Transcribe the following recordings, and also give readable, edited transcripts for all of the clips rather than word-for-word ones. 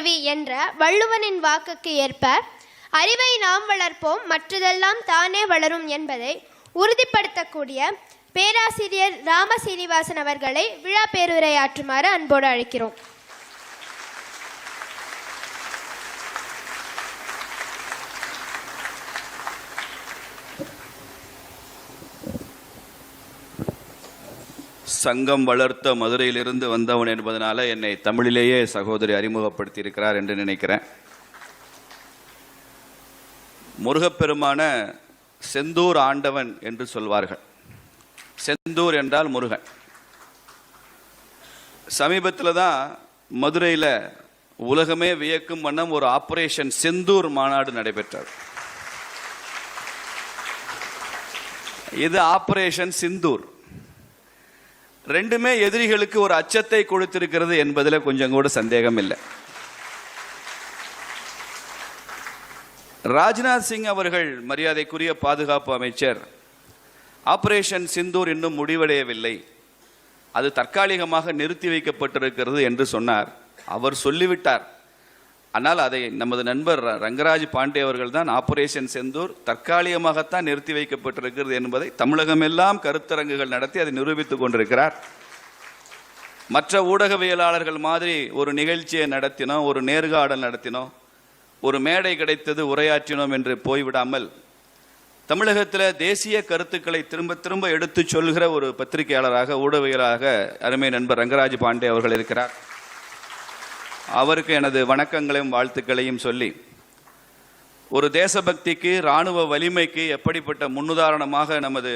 கருவி என்ற வள்ளுவனின் வாக்குக்கு ஏற்ப அறிவை நாம் வளர்ப்போம், மற்றதெல்லாம் தானே வளரும் என்பதை உறுதிப்படுத்தக்கூடிய பேராசிரியர் ராம சீனிவாசன் அவர்களை விழா பேருரையாற்றுமாறு அன்போடு அழைக்கிறோம். சங்கம் வளர்த்த மதுரையிலிருந்து வந்தவன் என்பதனால என்னை தமிழிலேயே சகோதரி அறிமுகப்படுத்தி இருக்கிறார் என்று நினைக்கிறேன். முருகப்பெருமான செந்தூர் ஆண்டவன் என்று சொல்வார்கள். செந்தூர் என்றால் முருகன். சமீபத்தில் தான் மதுரையில் உலகமே வியக்கும் வண்ணம் ஒரு ஆபரேஷன் செந்தூர் மாநாடு நடைபெற்றது. இது ஆபரேஷன் சிந்தூர். ரெண்டுமே எதிரிகளுக்கு ஒரு அச்சத்தை கொடுத்திருக்கிறது என்பதில் கொஞ்சம் கூட சந்தேகம் இல்லை. ராஜ்நாத் சிங் அவர்கள், மரியாதைக்குரிய பாதுகாப்பு அமைச்சர், ஆபரேஷன் சிந்தூர் இன்னும் முடிவடையவில்லை, அது தற்காலிகமாக நிறுத்தி வைக்கப்பட்டிருக்கிறது என்று சொன்னார். அவர் சொல்லிவிட்டார். ஆனால் அதை நமது நண்பர் ரங்கராஜ் பாண்டே அவர்கள் தான் ஆபரேஷன் செந்தூர் தற்காலிகமாகத்தான் நிறுத்தி வைக்கப்பட்டிருக்கிறது என்பதை தமிழகமெல்லாம் கருத்தரங்குகள் நடத்தி அதை நிரூபித்துக் கொண்டிருக்கிறார். மற்ற ஊடகவியலாளர்கள் மாதிரி ஒரு நிகழ்ச்சியை நடத்தினோம், ஒரு நேர்காணல் நடத்தினோம், ஒரு மேடை கிடைத்தது உரையாற்றினோம் என்று போய்விடாமல் தமிழகத்தில் தேசிய கருத்துக்களை திரும்ப திரும்ப எடுத்து சொல்கிற ஒரு பத்திரிகையாளராக, ஊடகவியலாளராக அருமை நண்பர் ரங்கராஜ் பாண்டே அவர்கள் இருக்கிறார். அவருக்கு எனது வணக்கங்களையும் வாழ்த்துக்களையும் சொல்லி, ஒரு தேசபக்திக்கு, இராணுவ வலிமைக்கு எப்படிப்பட்ட முன்னுதாரணமாக நமது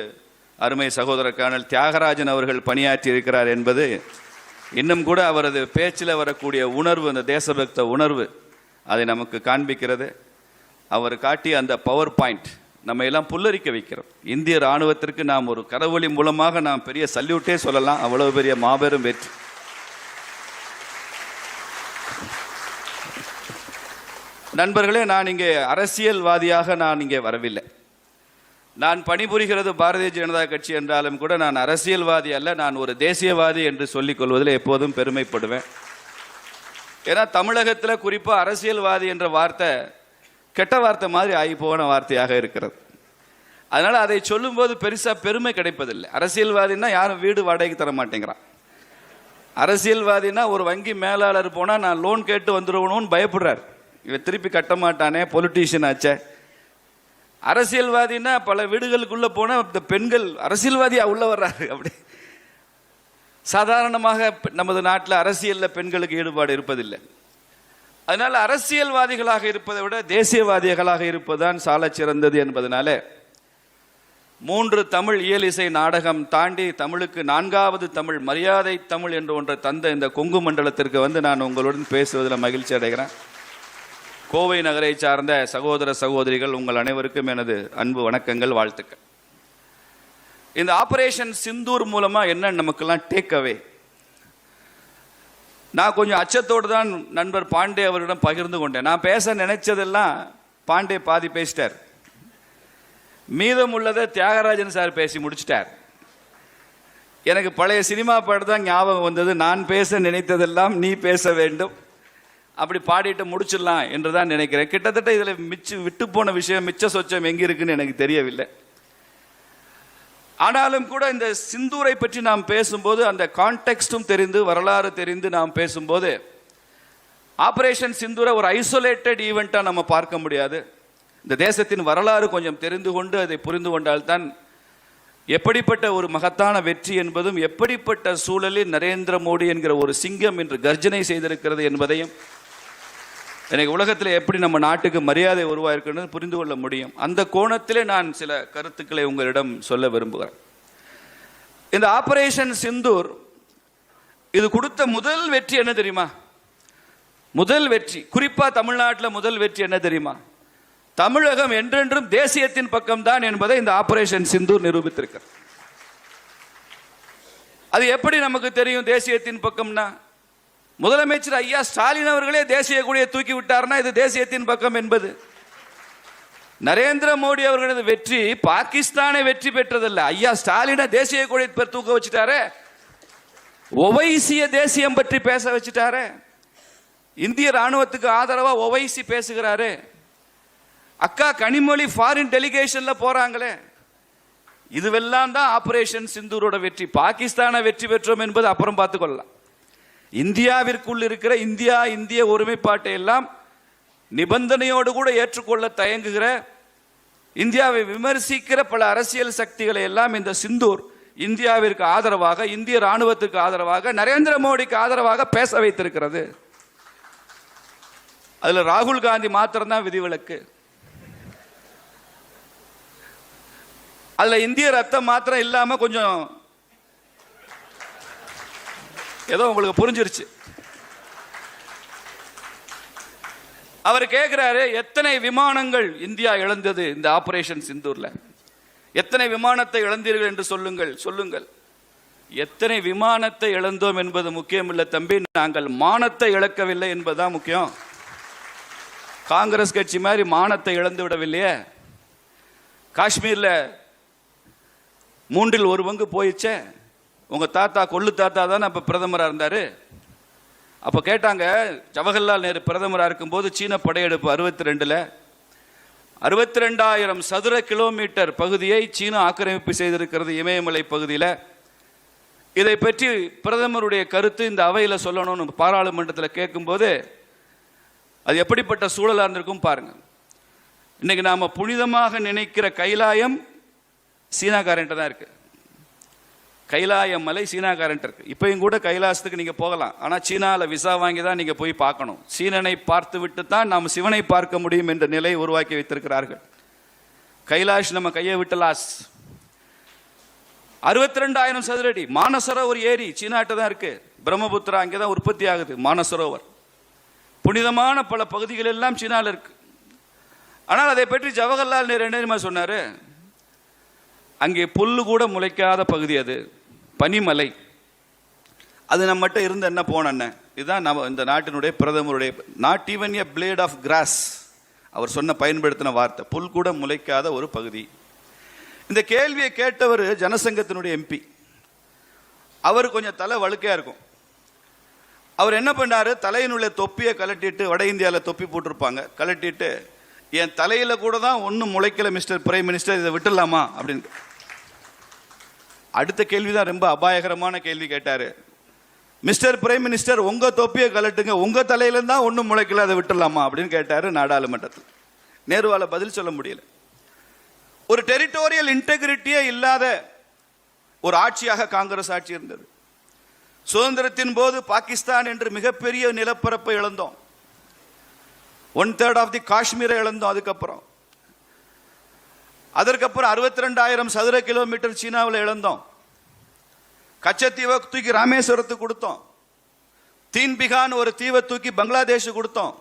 அருமை சகோதரர் கர்னல் தியாகராஜன் அவர்கள் பணியாற்றி இருக்கிறார் என்பது இன்னும் கூட அவரது பேச்சில் வரக்கூடிய உணர்வு, அந்த தேசபக்த உணர்வு அதை நமக்கு காண்பிக்கிறது. அவர் காட்டிய அந்த பவர் பாயிண்ட் நம்ம எல்லாம் புல்லரிக்க வைக்கிறோம். இந்திய இராணுவத்திற்கு நாம் ஒரு கரவொலி மூலமாக நாம் பெரிய சல்யூட்டே சொல்லலாம். அவ்வளவு பெரிய மாபெரும் வெற்றி. நண்பர்களே, நான் இங்கே அரசியல்வாதியாக நான் இங்கே வரவில்லை. நான் பணிபுரிகிறது பாரதிய ஜனதா கட்சி என்றாலும் கூட நான் அரசியல்வாதி அல்ல, நான் ஒரு தேசியவாதி என்று சொல்லிக் கொள்வதில் எப்போதும் பெருமைப்படுவேன். ஏன்னா தமிழகத்தில் குறிப்பாக அரசியல்வாதி என்ற வார்த்தை கெட்ட வார்த்தை மாதிரி ஆகி போன வார்த்தையாக இருக்கிறது. அதனால் அதை சொல்லும்போது பெருசாக பெருமை கிடைப்பதில்லை. அரசியல்வாதின்னா யாரும் வீடு வாடகைக்கு தர மாட்டேங்கிறான். அரசியல்வாதினா ஒரு வங்கி மேலாளர் போனால் நான் லோன் கேட்டு வந்துடுவணும்னு பயப்படுறார். இவன் திருப்பி கட்ட மாட்டானே, பொலிட்டீஷியன் ஆச்சே. அரசியல்வாதினா பல வீடுகளுக்குள்ளே போனால் இந்த பெண்கள் அரசியல்வாதியாக உள்ள வர்றாரு. அப்படி சாதாரணமாக நமது நாட்டில் அரசியலில் பெண்களுக்கு ஈடுபாடு இருப்பதில்லை. அதனால் அரசியல்வாதிகளாக இருப்பதை விட தேசியவாதிகளாக இருப்பதுதான் சால சிறந்தது என்பதனால 3 தமிழ் இயலிசை நாடகம் தாண்டி தமிழுக்கு 4வது தமிழ், மரியாதை தமிழ் என்று ஒன்றை தந்த இந்த கொங்கு மண்டலத்திற்கு வந்து நான் உங்களுடன் பேசுவதில் மகிழ்ச்சி அடைகிறேன். கோவை நகரை சார்ந்த சகோதர சகோதரிகள் உங்கள் அனைவருக்கும் எனது அன்பு வணக்கங்கள், வாழ்த்துக்கள். இந்த ஆபரேஷன் சிந்தூர் மூலமா என்ன நமக்கெல்லாம் டேக் அவே? நான் கொஞ்சம் அச்சத்தோடு தான் நண்பர் பாண்டே அவரிடம் பகிர்ந்து கொண்டேன். நான் பேச நினைச்சதெல்லாம் பாண்டே பாதி பேசிட்டார், மீதம் உள்ளதை தியாகராஜன் சார் பேசி முடிச்சிட்டார். எனக்கு பழைய சினிமா பாட்டு தான் ஞாபகம் வந்தது. நான் பேச நினைத்ததெல்லாம் நீ பேச வேண்டும், அப்படி பாடிட்டு முடிச்சிடலாம் என்று தான் நினைக்கிறேன். கிட்டத்தட்ட இதில் விட்டு போன விஷயம், மிச்ச சொச்சம் எங்கே இருக்குன்னு எனக்கு தெரியவில்லை. ஆனாலும் கூட இந்த சிந்தூரை பற்றி நாம் பேசும்போது அந்த கான்டெக்ஸ்டும் தெரிந்து, வரலாறு தெரிந்து நாம் பேசும்போது ஆபரேஷன் சிந்தூரை ஒரு ஐசோலேட்டட் ஈவெண்ட்டாக நம்ம பார்க்க முடியாது. இந்த தேசத்தின் வரலாறு கொஞ்சம் தெரிந்து கொண்டு அதை புரிந்து கொண்டால்தான் எப்படிப்பட்ட ஒரு மகத்தான வெற்றி என்பதும், எப்படிப்பட்ட சூழலில் நரேந்திர மோடி என்கிற ஒரு சிங்கம் என்று கர்ஜனை செய்திருக்கிறது என்பதையும், எனக்கு உலகத்தில் எப்படி நம்ம நாட்டுக்கு மரியாதை உருவாயிருக்கிறது புரிந்து கொள்ள முடியும். அந்த கோணத்திலே நான் சில கருத்துக்களை உங்களிடம் சொல்ல விரும்புகிறேன். இந்த ஆபரேஷன் சிந்தூர் இது கொடுத்த முதல் வெற்றி என்ன தெரியுமா? முதல் வெற்றி, குறிப்பா தமிழ்நாட்டில் முதல் வெற்றி என்ன தெரியுமா? தமிழகம் என்றென்றும் தேசியத்தின் பக்கம்தான் என்பதை இந்த ஆபரேஷன் சிந்தூர் நிரூபித்திருக்கிறது. அது எப்படி நமக்கு தெரியும் தேசியத்தின் பக்கம்னா? முதலமைச்சர் ஐயா ஸ்டாலின் அவர்களே தேசிய கொடியை தூக்கி விட்டார்னா இது தேசியத்தின் பக்கம் என்பது. நரேந்திர மோடி அவர்களது வெற்றி பாகிஸ்தானை வெற்றி பெற்றதல்ல, ஐயா ஸ்டாலினை தேசிய கொடியை தூக்க வச்சுட்டாரு, ஒவைசிய தேசியம் பற்றி பேச வச்சுட்டாரு. இந்திய ராணுவத்துக்கு ஆதரவா ஓவைசி பேசுகிறாரு. அக்கா கனிமொழி ஃபாரின் டெலிகேஷன்ல போறாங்களே. இதுவெல்லாம் தான் ஆபரேஷன் சிந்தூரோட வெற்றி. பாகிஸ்தானை வெற்றி பெற்றோம் என்பது அப்புறம் பார்த்துக்கொள்ளலாம். இந்தியாவிற்குள் இருக்கிற இந்திய ஒருமைப்பாட்டை எல்லாம் நிபந்தனையோடு கூட ஏற்றுக்கொள்ள தயங்குகிற, இந்தியாவை விமர்சிக்கிற பல அரசியல் சக்திகளை எல்லாம் இந்த சிந்தூர் இந்தியாவிற்கு ஆதரவாக, இந்திய ராணுவத்துக்கு ஆதரவாக, நரேந்திர மோடிக்கு ஆதரவாக பேச வைத்திருக்கிறது. அதுல ராகுல் காந்தி மாத்திரம்தான் விதிவிலக்கு. அதுல இந்திய ரத்தம் மாத்திரம் இல்லாம கொஞ்சம் ஏதோ உங்களுக்கு புரிஞ்சிருச்சு. அவர் கேட்கிறாரு, எத்தனை விமானங்கள் இந்தியா இழந்தது இந்த ஆபரேஷன் சிந்தூர்ல? எத்தனை விமானத்தை இழந்தீர்கள் என்று சொல்லுங்கள். எத்தனை விமானத்தை இழந்தோம் என்பது முக்கியம் இல்லை தம்பி, நாங்கள் மானத்தை இழக்கவில்லை என்பதுதான் முக்கியம். காங்கிரஸ் கட்சி மாதிரி மானத்தை இழந்து விடவில்லையே. காஷ்மீர்ல 1/3 போயிடுச்சே. உங்க தாத்தா கொள்ளு தாத்தா தானே அப்ப பிரதமராக இருந்தாரு. அப்ப கேட்டாங்க, ஜவஹர்லால் நேரு பிரதமராக இருக்கும்போது சீன படையெடுப்பு 62ல் 62,000 சதுர கிலோமீட்டர் பகுதியை சீனா ஆக்கிரமிப்பு செய்திருக்கிறது இமயமலை பகுதியில். இதை பற்றி பிரதமருடைய கருத்து இந்த அவையில் சொல்லணும்னு பாராளுமன்றத்தில் கேட்கும்போது அது எப்படிப்பட்ட சூழலாக இருந்திருக்கும் பாருங்க. இன்னைக்கு நாம புனிதமாக நினைக்கிற கைலாயம் சீனாக்காரன்ட்ட தான் இருக்கு. கைலாய மலை சீனாக்காரன்ட்ட இருக்கு. இப்பயும் கூட கைலாசத்துக்கு நீங்க போகலாம், ஆனா சீனால விசா வாங்கி தான் நீங்க போய் பார்க்கணும். சீனனை பார்த்து விட்டு தான் நாம் சிவனை பார்க்க முடியும் என்ற நிலையை உருவாக்கி வைத்திருக்கிறார்கள். கைலாஷ் நம்ம கையை விட்டு லாஸ். 62,000 சதுரடி. மானசரோவர் ஏரி சீனாட்ட தான் இருக்கு. பிரம்மபுத்திரா அங்கேதான் உற்பத்தி ஆகுது. மானசரோவர் புனிதமான பல பகுதிகள் எல்லாம் சீனால இருக்கு. ஆனால் அதை பற்றி ஜவஹர்லால் நேரு என்ன சொன்னாரு? அங்கே புல்லு கூட முளைக்காத பகுதி, அது பனிமலை. அது நம்மகிட்ட இருந்து என்ன போன இதுதான் நம்ம இந்த நாட்டினுடைய பிரதமருடைய not even a blade of grass அவர் சொன்ன பயன்படுத்தின வார்த்தை, புல் கூட முளைக்காத ஒரு பகுதி. இந்த கேள்வியை கேட்டவர் ஜனசங்கத்தினுடைய எம்பி. அவர் கொஞ்சம் தலை வழுக்கையா இருக்கும். அவர் என்ன பண்ணாரு, தலையினுள்ள தொப்பியை கலட்டிட்டு, வட இந்தியாவில் தொப்பி போட்டிருப்பாங்க, கலட்டிட்டு, என் தலையில கூட தான் ஒன்றும் முளைக்கல மிஸ்டர் பிரைம் மினிஸ்டர், இதை விட்டுடலாமா அப்படின்னு. அடுத்த கேள்விதான் ரொம்ப அபாயகரமான கேள்வி கேட்டாரு. மிஸ்டர் பிரைம் மினிஸ்டர், உங்க தொப்பியை கலட்டுங்க, உங்க தலையில தான் ஒன்றும் முளைக்கல, அதை விட்டுடலாமா அப்படின்னு கேட்டாரு நாடாளுமன்றத்தில். நேருவால பதில் சொல்ல முடியல. ஒரு டெரிட்டோரியல் இன்டெகிரிட்டியே இல்லாத ஒரு ஆட்சியாக காங்கிரஸ் ஆட்சி இருந்தது. சுதந்திரத்தின் போது பாகிஸ்தான் என்று மிகப்பெரிய நிலப்பரப்பை இழந்தோம். 1/3 ஆஃப் தி காஷ்மீரை இழந்தோம். அதற்கப்புறம் 62,000 சதுர கிலோமீட்டர் சீனாவில் இழந்தோம். கச்சத்தீவை தூக்கி ராமேஸ்வரத்துக்கு கொடுத்தோம். தீன்பிகான் ஒரு தீவை தூக்கி பங்களாதேஷ் கொடுத்தோம்.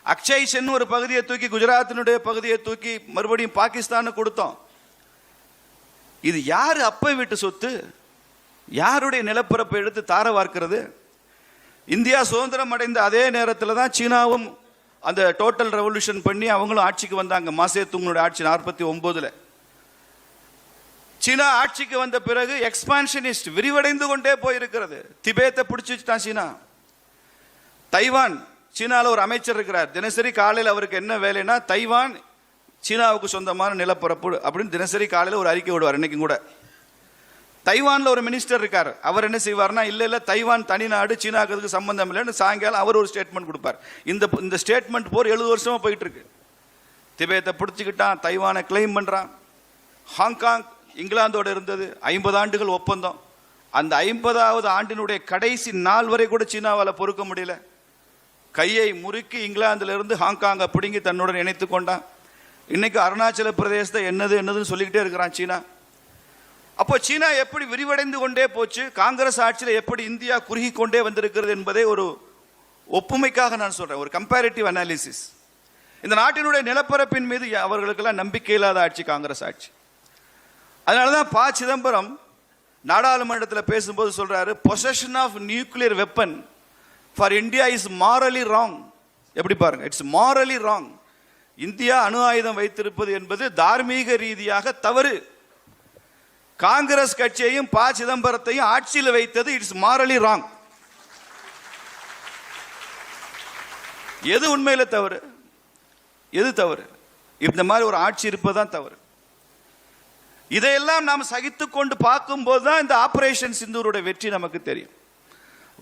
அக்ஷய் சென் ஒரு பகுதியை தூக்கி குஜராத்தினுடைய பகுதியை தூக்கி மறுபடியும் பாகிஸ்தானுக்கு கொடுத்தோம். இது யாரு அப்பை விட்டு சொத்து? யாருடைய நிலப்பரப்பை எடுத்து தார வார்க்கிறது? இந்தியா சுதந்திரம் அடைந்த அதே நேரத்தில் தான் சீனாவும் அந்த டோட்டல் ரெவல்யூஷன் பண்ணி அவங்களும் ஆட்சிக்கு வந்தாங்க. மாசே துங்கனுடைய ஆட்சி 49ல். சீனா ஆட்சிக்கு வந்த பிறகு எக்ஸ்பான்ஷனிஸ்ட் விரிவடைந்து கொண்டே போயிருக்கிறது. திபேத்தை பிடிச்சி வச்சுட்டான் சீனா. தைவான், சீனாவில் ஒரு அமைச்சர் இருக்கிறார். தினசரி காலையில் அவருக்கு என்ன வேலைன்னா, தைவான் சீனாவுக்கு சொந்தமான நிலப்பரப்பு அப்படின்னு தினசரி காலையில் ஒரு அறிக்கை விடுவார். இன்னைக்கும் கூட தைவான்ல ஒரு மினிஸ்டர் இருக்கார். அவர் என்ன செய்வார்னா, இல்ல தைவான் தனி நாடு, சீனாவுக்கு சம்பந்தம் இல்லைன்னு சாயங்காலம் அவர் ஒரு ஸ்டேட்மெண்ட் கொடுப்பார். இந்த ஸ்டேட்மெண்ட் போர் 70 வருஷமா போயிட்டு இருக்கு. திபேத்தை பிடிச்சிக்கிட்டான், தைவானை கிளைம் பண்றான். ஹாங்காங் இங்கிலாந்தோட இருந்தது 50 ஆண்டுகள் ஒப்பந்தம். அந்த 50வது ஆண்டினுடைய கடைசி நாள் வரை கூட சீனாவால் பொறுக்க முடியல. கையை முறுக்கி இங்கிலாந்துல இருந்து ஹாங்காங்கை பிடுங்கி தன்னுடன் இணைத்து கொண்டான். இன்னைக்கு அருணாச்சல பிரதேசத்தை என்னதுன்னு சொல்லிக்கிட்டே இருக்கிறான் சீனா. அப்போ சீனா எப்படி விரிவடைந்து கொண்டே போச்சு, காங்கிரஸ் ஆட்சியில் எப்படி இந்தியா குறுகி கொண்டே வந்திருக்கிறது என்பதை ஒரு ஒப்புமைக்காக நான் சொல்றேன், ஒரு கம்பேரிட்டிவ் அனாலிசிஸ். இந்த நாட்டினுடைய நிலப்பரப்பின் மீது அவர்களுக்கெல்லாம் நம்பிக்கை இல்லாத ஆட்சி காங்கிரஸ் ஆட்சி. அதனாலதான் ப. சிதம்பரம் நாடாளுமன்றத்தில் பேசும்போது சொல்றாரு, possession of nuclear weapon for India is morally wrong. எப்படி பாருங்க, இட்ஸ் மாரலி ராங். இந்தியா அணு ஆயுதம் வைத்திருப்பது என்பது தார்மீக ரீதியாக தவறு. காங்கிரஸ் கட்சியையும் ப. சிதம்பரத்தையும் ஆட்சியில் வைத்தது இட்ஸ் மாரலி ராங். எது உண்மையில தவறு, எது தவறு? இந்த மாதிரி ஒரு ஆட்சி இருப்பதுதான் தவறு. இதையெல்லாம் நாம் சகித்து கொண்டு பார்க்கும்போது தான் இந்த ஆபரேஷன் சிந்தூருடைய வெற்றி நமக்கு தெரியும்.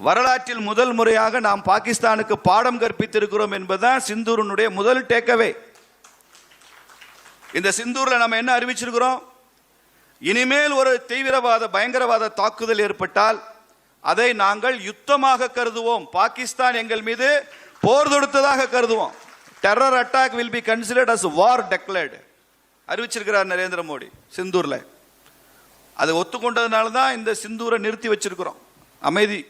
வரலாற்றில் முதல் முறையாக நாம் பாகிஸ்தானுக்கு பாடம் கற்பித்திருக்கிறோம் என்பதுதான் சிந்தூரினுடைய முதல் டேக்அவே. இந்த சிந்தூர்ல நம்ம என்ன அறிவிச்சிருக்கிறோம்? இனிமேல் ஒரு தீவிரவாத பயங்கரவாத தாக்குதல் ஏற்பட்டால் அதை நாங்கள் யுத்தமாக கருதுவோம். பாகிஸ்தான் எங்கள் மீது போர் தொடுத்ததாக கருதுவோம். Terror attack will be considered as war declared அறிவிச்சிருக்கிறார் நரேந்திர மோடி சிந்தூர்ல. அதை ஒத்துக்கொண்டதுனால தான் இந்த சிந்தூரை நிறுத்தி வச்சிருக்கிறோம். அமைதி,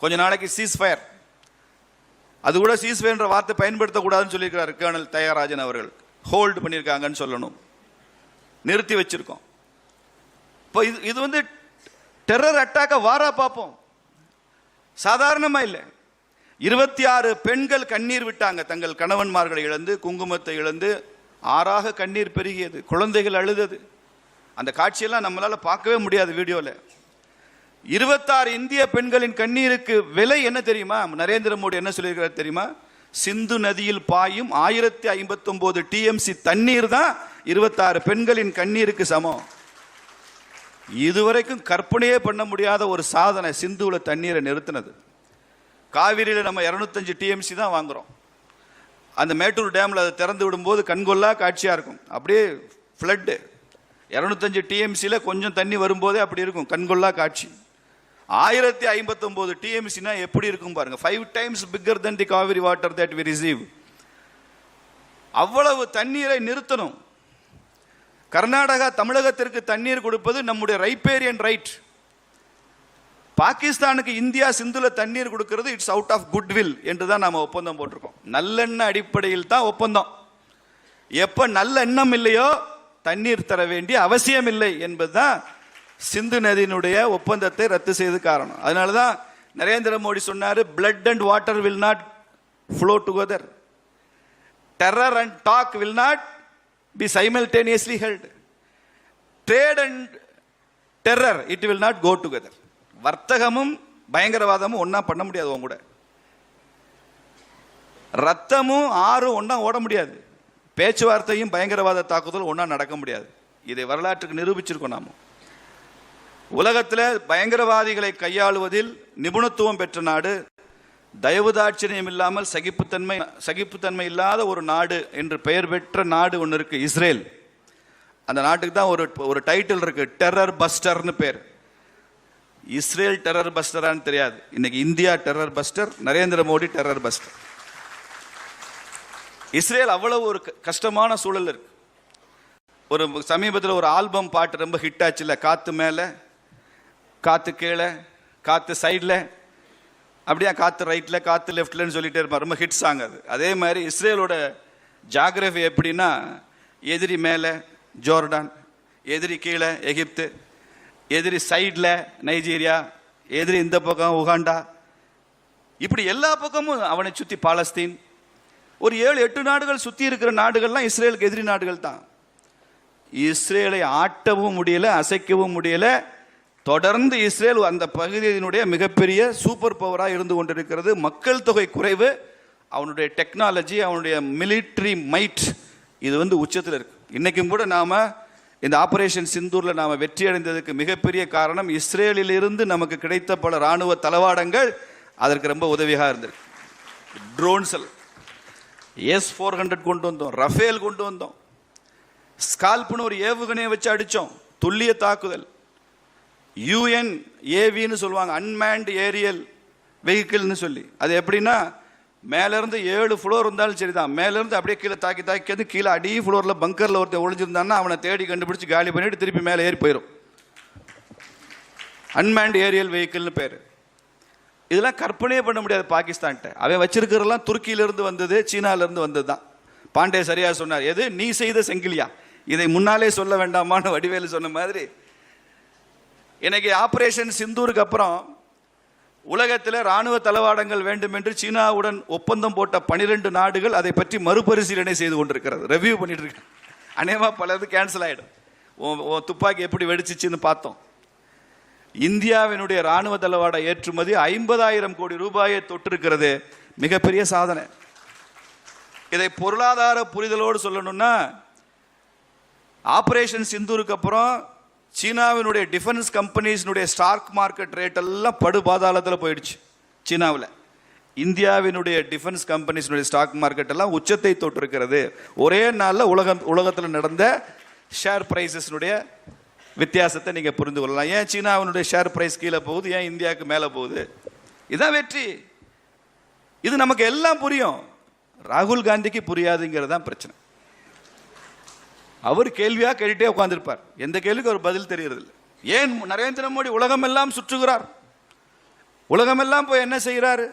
கொஞ்ச நாளைக்கு சீஸ்ஃபயர். அது கூட சீஸ்ஃபயர்ன்ற வார்த்தை பயன்படுத்தக்கூடாதுன்னு சொல்லியிருக்கிறார் கர்னல் தயாராஜன் அவர்கள். ஹோல்டு பண்ணியிருக்காங்கன்னு சொல்லணும். நிறுத்தி வச்சிருக்கோம். இப்போ இது வந்து டெரர் அட்டாக்க வாரா பார்ப்போம். சாதாரணமா இல்லை. 26 பெண்கள் கண்ணீர் விட்டாங்க, தங்கள் கணவன்மார்களை இழந்து, குங்குமத்தை இழந்து ஆறாக கண்ணீர் பெருகியது, குழந்தைகள் அழுதது. அந்த காட்சியெல்லாம் நம்மளால பார்க்கவே முடியாது வீடியோவில். 26 இந்திய பெண்களின் கண்ணீருக்கு விலை என்ன தெரியுமா? நரேந்திர மோடி என்ன சொல்லியிருக்கிறார் தெரியுமா? சிந்து நதியில் பாயும் 1059 TMC தண்ணீர் தான் 26 பெண்களின் கண்ணீருக்கு சமம். இதுவரைக்கும் கற்பனையே பண்ண முடியாத ஒரு சாதனை சிந்துல தண்ணீரை நிறுத்தினது. காவிரியில் நம்ம 205 TMC தான் வாங்குறோம். அந்த மேட்டூர் டேம்ல அதை திறந்து விடும்போது கண்கொள்ளா காட்சியா இருக்கும். அப்படியே ஃப்ளட்டு 205 TMCல கொஞ்சம் தண்ணி வரும்போதே அப்படி இருக்கும், கண்கொள்ளா காட்சி. 1059 TMCனா எப்படி இருக்கும் பாருங்க. 5 times bigger than the Kaveri water that we receive. அவ்வளவு தண்ணீரை நிறுத்தணும். கர்நாடகா தமிழகத்திற்கு தண்ணீர் கொடுப்பது நம்முடைய ரைப்பேரியன் ரைட். பாகிஸ்தானுக்கு இந்தியா சிந்துல தண்ணீர் கொடுக்கிறது இட்ஸ் அவுட் ஆஃப் குட்வில் என்று தான் நாம ஒப்பந்தம் போட்டிருக்கோம். நல்லெண்ண அடிப்படையில் தான் ஒப்பந்தம். எப்ப நல்ல எண்ணம் இல்லையோ தண்ணீர் தர வேண்டிய அவசியம் இல்லை என்பதுதான் சிந்து நதியினுடைய ஒப்பந்தத்தை ரத்து செய்து காரணம். அதனாலதான் நரேந்திர மோடி சொன்னாரு, blood and water will not flow together. Terror and talk will not be simultaneously held. Trade and terror, it will not go together. வர்த்தகமும் பயங்கரவாதமும் ஒன்னா பண்ண முடியாது. உங்க கூட ரத்தமும் ஆறும் ஒன்னா ஓட முடியாது. பேச்சுவார்த்தையும் பயங்கரவாத தாக்குதல் ஒன்னா நடக்க முடியாது. இதை வரலாற்றுக்கு நிரூபிச்சிருக்கோம் நாம. உலகத்தில் பயங்கரவாதிகளை கையாளுவதில் நிபுணத்துவம் பெற்ற நாடு, தயவுதாட்சியம் இல்லாமல் சகிப்புத்தன்மை இல்லாத ஒரு நாடு என்று பெயர் பெற்ற நாடு ஒன்று இருக்கு, இஸ்ரேல். அந்த நாட்டுக்கு தான் ஒரு டைட்டில் இருக்கு, டெரர் பஸ்டர்னு பேர். இஸ்ரேல் டெரர் பஸ்டரான்னு தெரியாது. இன்னைக்கு India terror buster, Narendra Modi terror buster. Israel அவ்வளவு ஒரு கஷ்டமான சூழல் இருக்கு. ஒரு சமீபத்தில் ஒரு ஆல்பம் பாட்டு ரொம்ப ஹிட் ஆச்சுல, காத்து மேல காத்து கீழே காத்து சைடில், அப்படியே காத்து ரைட்ல காத்து லெஃப்ட்லன்னு சொல்லிட்டே இருப்பார். ரொம்ப ஹிட் சாங் அது. அதே மாதிரி இஸ்ரேலோட ஜாகிரபி எப்படின்னா, எதிரி மேலே ஜோர்டான், எதிரி கீழே எகிப்து, எதிரி சைடில் நைஜீரியா, எதிரி இந்த பக்கம் உகாண்டா, இப்படி எல்லா பக்கமும் அவனை சுற்றி பாலஸ்தீன். ஒரு 7-8 நாடுகள் சுற்றி இருக்கிற நாடுகள்லாம் இஸ்ரேலுக்கு எதிரி நாடுகள் தான். இஸ்ரேலை ஆட்டவும் முடியல, அசைக்கவும் முடியல. தொடர்ந்து இஸ்ரேல் அந்த பகுதியினுடைய மிகப்பெரிய சூப்பர் பவராக இருந்து கொண்டிருக்கிறது. மக்கள் தொகை குறைவு, அவனுடைய டெக்னாலஜி, அவனுடைய மிலிட்ரி மைட், இது உச்சத்தில் இருக்கு. இன்னைக்கும் கூட நாம இந்த ஆபரேஷன் சிந்தூர்ல நாம வெற்றி அடைந்ததுக்கு மிகப்பெரிய காரணம் இஸ்ரேலில் இருந்து நமக்கு கிடைத்த பல ராணுவ தளவாடங்கள் அதற்கு ரொம்ப உதவியாக இருந்திருக்கு. ட்ரோன்ஸ், S-400 கொண்டு வந்தோம், ரஃபேல் கொண்டு வந்தோம், ஸ்கால்ப்னு ஒரு ஏவுகணையை வச்சு அடிச்சோம், துல்லிய தாக்குதல். UNAV சொல்லுவாங்க, அன்மேன்ட் ஏரியல் வெஹிக்கிள்னு சொல்லி. அது எப்படின்னா, மேலேருந்து 7 ஃப்ளோர் இருந்தாலும் சரிதான், மேலேருந்து அப்படியே கீழே தாக்கி கீழே அடி ஃப்ளோரில் பங்கரில் ஒருத்தர் ஒளிஞ்சிருந்தான்னா அவனை தேடி கண்டுபிடிச்சி காலி பண்ணிட்டு திருப்பி மேலே ஏறி போயிடும். அன்மேன்ட் ஏரியல் வெஹிக்கிள்னு பேர். இதெல்லாம் கற்பனையே பண்ண முடியாது பாகிஸ்தான்கிட்ட. அவன் வச்சிருக்கிறதெல்லாம் துருக்கியிலிருந்து வந்தது, சீனாவிலிருந்து வந்தது தான். பாண்டே சரியா சொன்னார், எது நீ செய்த செங்கிலியா, இதை முன்னாலே சொல்ல வேண்டாமான்னு வடிவேலு சொன்ன மாதிரி. இன்னைக்கு ஆபரேஷன் சிந்தூருக்கு அப்புறம் உலகத்தில் ராணுவ தளவாடங்கள் வேண்டும் என்று சீனாவுடன் ஒப்பந்தம் போட்ட 12 நாடுகள் அதை பற்றி மறுபரிசீலனை செய்து கொண்டிருக்கிறது, ரெவ்யூ பண்ணிட்டு இருக்கு. அநேகமா பலது கேன்சல் ஆயிடும். துப்பாக்கி எப்படி வெடிச்சிச்சுன்னு பார்த்தோம். இந்தியாவினுடைய ராணுவ தளவாட ஏற்றுமதி 50,000 கோடி ரூபாயை தொட்டிருக்கிறது. மிகப்பெரிய சாதனை. இதை பொருளாதார புரிதலோடு சொல்லணும்னா, ஆபரேஷன் சிந்தூருக்கு அப்புறம் சீனாவினுடைய டிஃபென்ஸ் கம்பெனிஸினுடைய ஸ்டாக் மார்க்கெட் ரேட் எல்லாம் படுபாதாளத்தில் போயிடுச்சு. சீனாவில் இந்தியாவினுடைய டிஃபென்ஸ் கம்பெனிஸினுடைய ஸ்டாக் மார்க்கெட் எல்லாம் உச்சத்தை தொட்டிருக்கிறது. ஒரே நாளில் உலகத்தில் நடந்த ஷேர் பிரைசஸ்னுடைய வித்தியாசத்தை நீங்கள் புரிந்து கொள்ளலாம். ஏன் சீனாவினுடைய ஷேர் பிரைஸ் கீழே போகுது, ஏன் இந்தியாவுக்கு மேலே போகுது? இதுதான் வெற்றி. இது நமக்கு எல்லாம் புரியும், ராகுல் காந்திக்கு புரியாதுங்கிறது தான் பிரச்சனை. அவர் கேள்வியாக கேட்டுட்டே உட்கார்ந்திருப்பார், எந்த கேள்விக்கு ஒரு பதில் தெரியறதில்லை. ஏன் நரேந்திர மோடி உலகமெல்லாம் சுற்றுகிறார்? உலகமெல்லாம் போய் என்ன செய்கிறாரு?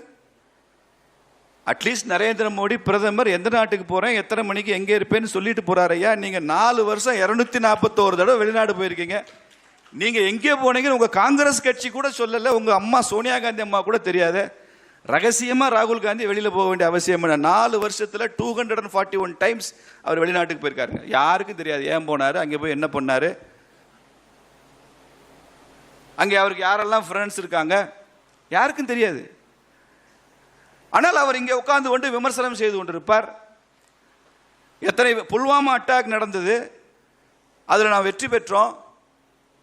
அட்லீஸ்ட் நரேந்திர மோடி பிரதமர் எந்த நாட்டுக்கு போகிறேன், எத்தனை மணிக்கு எங்கே இருப்பேன்னு சொல்லிட்டு போகிறார். ஐயா, நீங்கள் 4 வருஷம் 241 தடவை வெளிநாடு போயிருக்கீங்க. நீங்கள் எங்கே போனீங்கன்னு உங்கள் காங்கிரஸ் கட்சி கூட சொல்லலை, உங்கள் அம்மா சோனியா காந்தி அம்மா கூட தெரியாது. ரகசியமாக ராகுல் காந்தி வெளியில் போக வேண்டிய அவசியம் இல்லை. 4 வருஷத்தில் 241 டைம்ஸ் அவர் வெளிநாட்டுக்கு போயிருக்காருங்க. யாருக்கும் தெரியாது ஏன் போனார், அங்கே போய் என்ன பண்ணார், அங்கே அவருக்கு யாரெல்லாம் ஃப்ரெண்ட்ஸ் இருக்காங்க, யாருக்கும் தெரியாது. ஆனால் அவர் இங்கே உட்கார்ந்து கொண்டு விமர்சனம் செய்து கொண்டிருப்பார். எத்தனை புல்வாமா அட்டாக் நடந்தது, அதில் நான் வெற்றி பெற்றோம்,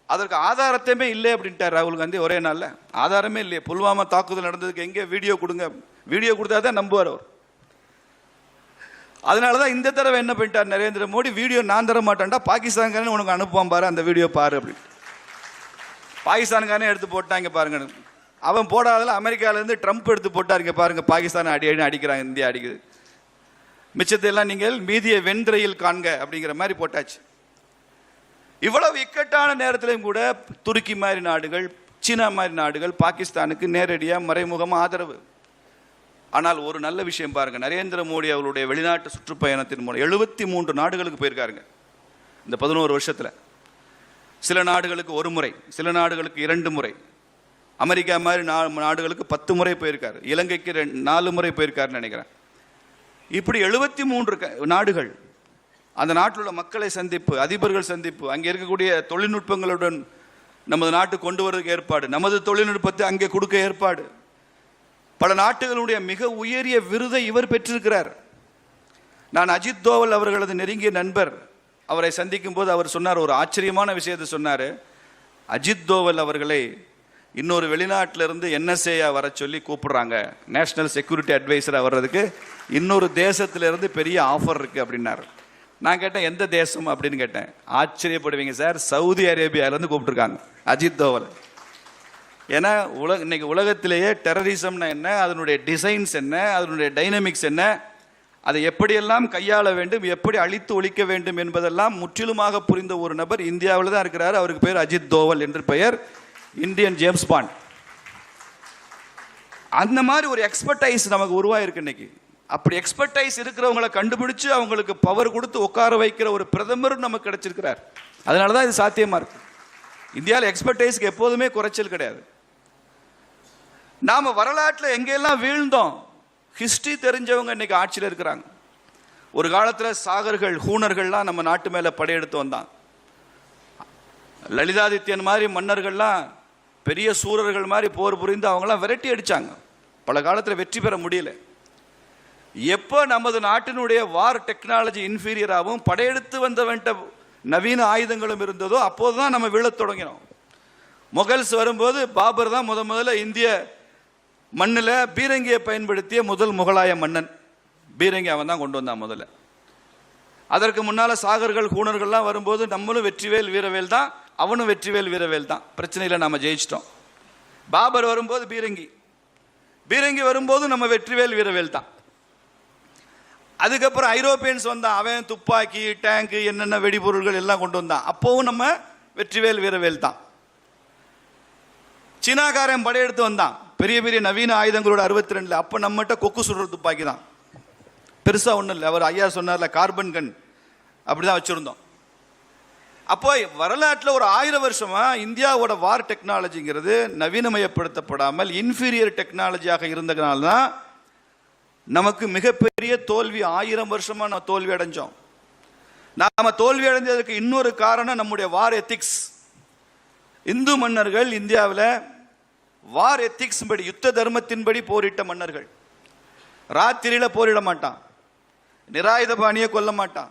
அதற்கு ஆதாரத்தையுமே இல்லை அப்படின்ட்டார் ராகுல் காந்தி ஒரே நாளில். ஆதாரமே இல்லையே, புல்வாமா தாக்குதல் நடந்ததுக்கு எங்கே வீடியோ கொடுங்க, வீடியோ கொடுத்தா தான் நம்புவார் அவர். அதனால தான் இந்த தடவை என்ன பண்ணிட்டார் நரேந்திர மோடி, வீடியோ நான் தர மாட்டேன்டா, பாகிஸ்தான்காரன் உனக்கு அனுப்புவான் பாரு, அந்த வீடியோ பாரு அப்படின்னு. பாகிஸ்தான்காரனே எடுத்து போட்டாங்க பாருங்க. அவன் போடாதல அமெரிக்காவிலேருந்து ட்ரம்ப் எடுத்து போட்டாருங்க பாருங்க, பாகிஸ்தான் அடிக்கிறாங்க, இந்தியா அடிக்குது. மிச்சத்தையெல்லாம் நீங்கள் மீதியை வெண்திரையில் காண்க அப்படிங்கிற மாதிரி போட்டாச்சு. இவ்வளவு இக்கட்டான நேரத்திலையும் கூட துருக்கி மாதிரி நாடுகள், சீனா மாதிரி நாடுகள் பாகிஸ்தானுக்கு நேரடியாக மறைமுகமாக ஆதரவு. ஆனால் ஒரு நல்ல விஷயம் பாருங்க, நரேந்திர மோடி அவருடைய வெளிநாட்டு சுற்றுப்பயணத்தின் மூலம் 73 நாடுகளுக்கு போயிருக்காருங்க இந்த 11 வருஷத்தில். சில நாடுகளுக்கு 1 முறை, சில நாடுகளுக்கு 2 முறை, அமெரிக்கா மாதிரி நாடுகளுக்கு 10 முறை போயிருக்காரு, இலங்கைக்கு 4 முறை போயிருக்காருன்னு நினைக்கிறேன். இப்படி 73 நாடுகள், அந்த நாட்டில் உள்ள மக்களை சந்திப்பு, அதிபர்கள் சந்திப்பு, அங்கே இருக்கக்கூடிய தொழில்நுட்பங்களுடன் நமது நாட்டுக்கு கொண்டு வரதுக்கு ஏற்பாடு, நமது தொழில்நுட்பத்தை அங்கே கொடுக்க ஏற்பாடு. பல நாட்டுகளுடைய மிக உயரிய விருதை இவர் பெற்றிருக்கிறார். நான் அஜித் தோவல் அவர்களது நெருங்கிய நண்பர், அவரை சந்திக்கும் போது அவர் சொன்னார், ஒரு ஆச்சரியமான விஷயத்தை சொன்னார். அஜித் தோவல் அவர்களை இன்னொரு வெளிநாட்டிலிருந்து என்எஸ்ஏயா வர சொல்லி கூப்பிடுறாங்க, நேஷனல் செக்யூரிட்டி அட்வைசராக வர்றதுக்கு இன்னொரு தேசத்திலிருந்து பெரிய ஆஃபர் இருக்குது அப்படின்னாரு. நான் கேட்டேன் எந்த தேசம் அப்படின்னு கேட்டேன். ஆச்சரியப்படுவீங்க சார், சவுதி அரேபியாவிலேருந்து கூப்பிட்டுருக்காங்க அஜித் தோவல். ஏன்னா இன்னைக்கு உலகத்திலேயே டெரரிசம்னா என்ன, அதனுடைய டிசைன்ஸ் என்ன, அதனுடைய டைனமிக்ஸ் என்ன, அதை எப்படியெல்லாம் கையாள வேண்டும், எப்படி அழித்து ஒழிக்க வேண்டும் என்பதெல்லாம் முற்றிலுமாக புரிந்த ஒரு நபர் இந்தியாவில் தான் இருக்கிறார். அவருக்கு பேர் அஜித் தோவல் என்று பெயர், இந்தியன் ஜேம்ஸ் பாண்ட். அந்த மாதிரி ஒரு எக்ஸ்பர்டைஸ் நமக்கு உருவாயிருக்கு இன்னைக்கு. அப்படி எக்ஸ்பர்டைஸ் இருக்கிறவங்களை கண்டுபிடிச்சு அவங்களுக்கு பவர் கொடுத்து உட்கார வைக்கிற ஒரு பிரதமர் நமக்கு கிடைச்சிருக்கிறார். அதனால தான் இது சாத்தியமா இருக்கு. இந்தியாவில் எக்ஸ்பர்டைஸ்க்கு எப்போதுமே குறைச்சல் கிடையாது. நாம வரலாற்றில் எங்கெல்லாம் வீழ்ந்தோம், ஹிஸ்டரி தெரிஞ்சவங்க இன்னைக்கு ஆட்சியில் இருக்கிறாங்க. ஒரு காலத்தில் சாகர்கள், ஹூனர்கள்லாம் நம்ம நாட்டு மேலே படையெடுத்து வந்தான். லலிதாதித்யன் மாதிரி மன்னர்கள்லாம் பெரிய சூரர்கள் மாதிரி போர் புரிந்து அவங்களாம் விரட்டி அடித்தாங்க. பல காலத்தில் வெற்றி பெற முடியல. எப்போ நமது நாட்டினுடைய வார் டெக்னாலஜி இன்ஃபீரியராகவும் படையெடுத்து வந்தவன்ட்ட நவீன ஆயுதங்களும் இருந்ததோ அப்போது தான் நம்ம வீழத் தொடங்கினோம். முகல்ஸ் வரும்போது பாபர் தான் முதல்ல இந்திய மண்ணில் பீரங்கியை பயன்படுத்திய முதல் முகலாய மன்னன். பீரங்கி அவன் தான் கொண்டு வந்தான் முதல்ல. அதற்கு முன்னால் சாகர்கள், ஹூணர்கள்லாம் வரும்போது நம்மளும் வெற்றிவேல் வீரவேல் தான், அவனும் வெற்றிவேல் வீரவேல் தான். பிரச்சனையில் நம்ம ஜெயிச்சிட்டோம். பாபர் வரும்போது பீரங்கி வரும்போது நம்ம வெற்றிவேல் வீரவேல் தான். அதுக்கப்புறம் ஐரோப்பியன்ஸ் வந்தான், அவன் துப்பாக்கி, டேங்கு, என்னென்ன வெடிபொருள்கள் எல்லாம் கொண்டு வந்தான். அப்போவும் நம்ம வெற்றிவேல் வீரவேல் தான். சீனாக்காரன் படையெடுத்து வந்தான் பெரிய பெரிய நவீன ஆயுதங்களோட 62. அப்போ நம்மகிட்ட கொக்கு சுடுற துப்பாக்கி தான், பெருசாக ஒன்றும் இல்லை. அவர் ஐயா சொன்னார்ல, கார்பன் கன் அப்படிதான் வச்சுருந்தோம். அப்போ வரலாற்றில் ஒரு 1000 வருஷமா இந்தியாவோட வார் டெக்னாலஜிங்கிறது நவீனமயப்படுத்தப்படாமல் இன்ஃபீரியர் டெக்னாலஜியாக இருந்ததுனால தான் நமக்கு மிகப்பெரிய தோல்வி. 1000 வருஷமா நம்ம தோல்வி அடைஞ்சோம். நாம தோல்வி அடைஞ்சதுக்கு இன்னொரு காரணம் நம்முடைய வார் எத்திக்ஸ். இந்து மன்னர்கள் இந்தியாவில் வார் எத்திக்ஸ் படி, யுத்த தர்மத்தின்படி போரிட்ட மன்னர்கள். ராத்திரியில் போரிட மாட்டான், நிராயுதபாணியை கொல்ல மாட்டான்,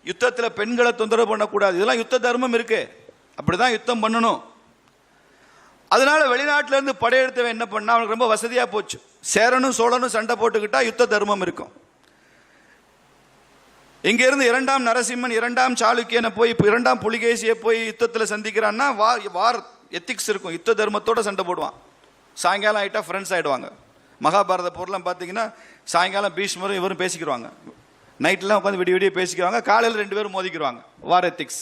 யுத்தத்தில் பெண்களை தொந்தரவு பண்ணக்கூடாது, இதெல்லாம் யுத்த தர்மம் இருக்கு, அப்படிதான் யுத்தம் பண்ணணும். அதனால வெளிநாட்டில இருந்து படையெடுத்தவன் என்ன பண்ணா, அவனுக்கு ரொம்ப வசதியா போச்சு. சேரனும் சோழனும் சண்டை போட்டுக்கிட்டா யுத்த தர்மம் இருக்கும். இங்க இருந்து 2ஆம் நரசிம்மன் 2ஆம் சாளுக்கியனை போய் 2ஆம் புலிகேசியை போய் யுத்தத்தில் சந்திக்கிறான்னா வார் எத்திக்ஸ் இருக்கும், யுத்த தர்மத்தோட சண்டை போடுவான். சாயங்காலம் ஆயிட்டா ஃப்ரெண்ட்ஸ் ஆயிடுவாங்க. மகாபாரத போர்லாம் பார்த்தீங்கன்னா சாயங்காலம் பீஷ்மரும் இவரும் பேசிக்கிறாங்க, நைட்லாம் உட்காந்து விடிய விடிய பேசிக்கிறாங்க, காலையில் 2 பேரும் மோதிக்கிறாங்க. வார் எத்திக்ஸ்.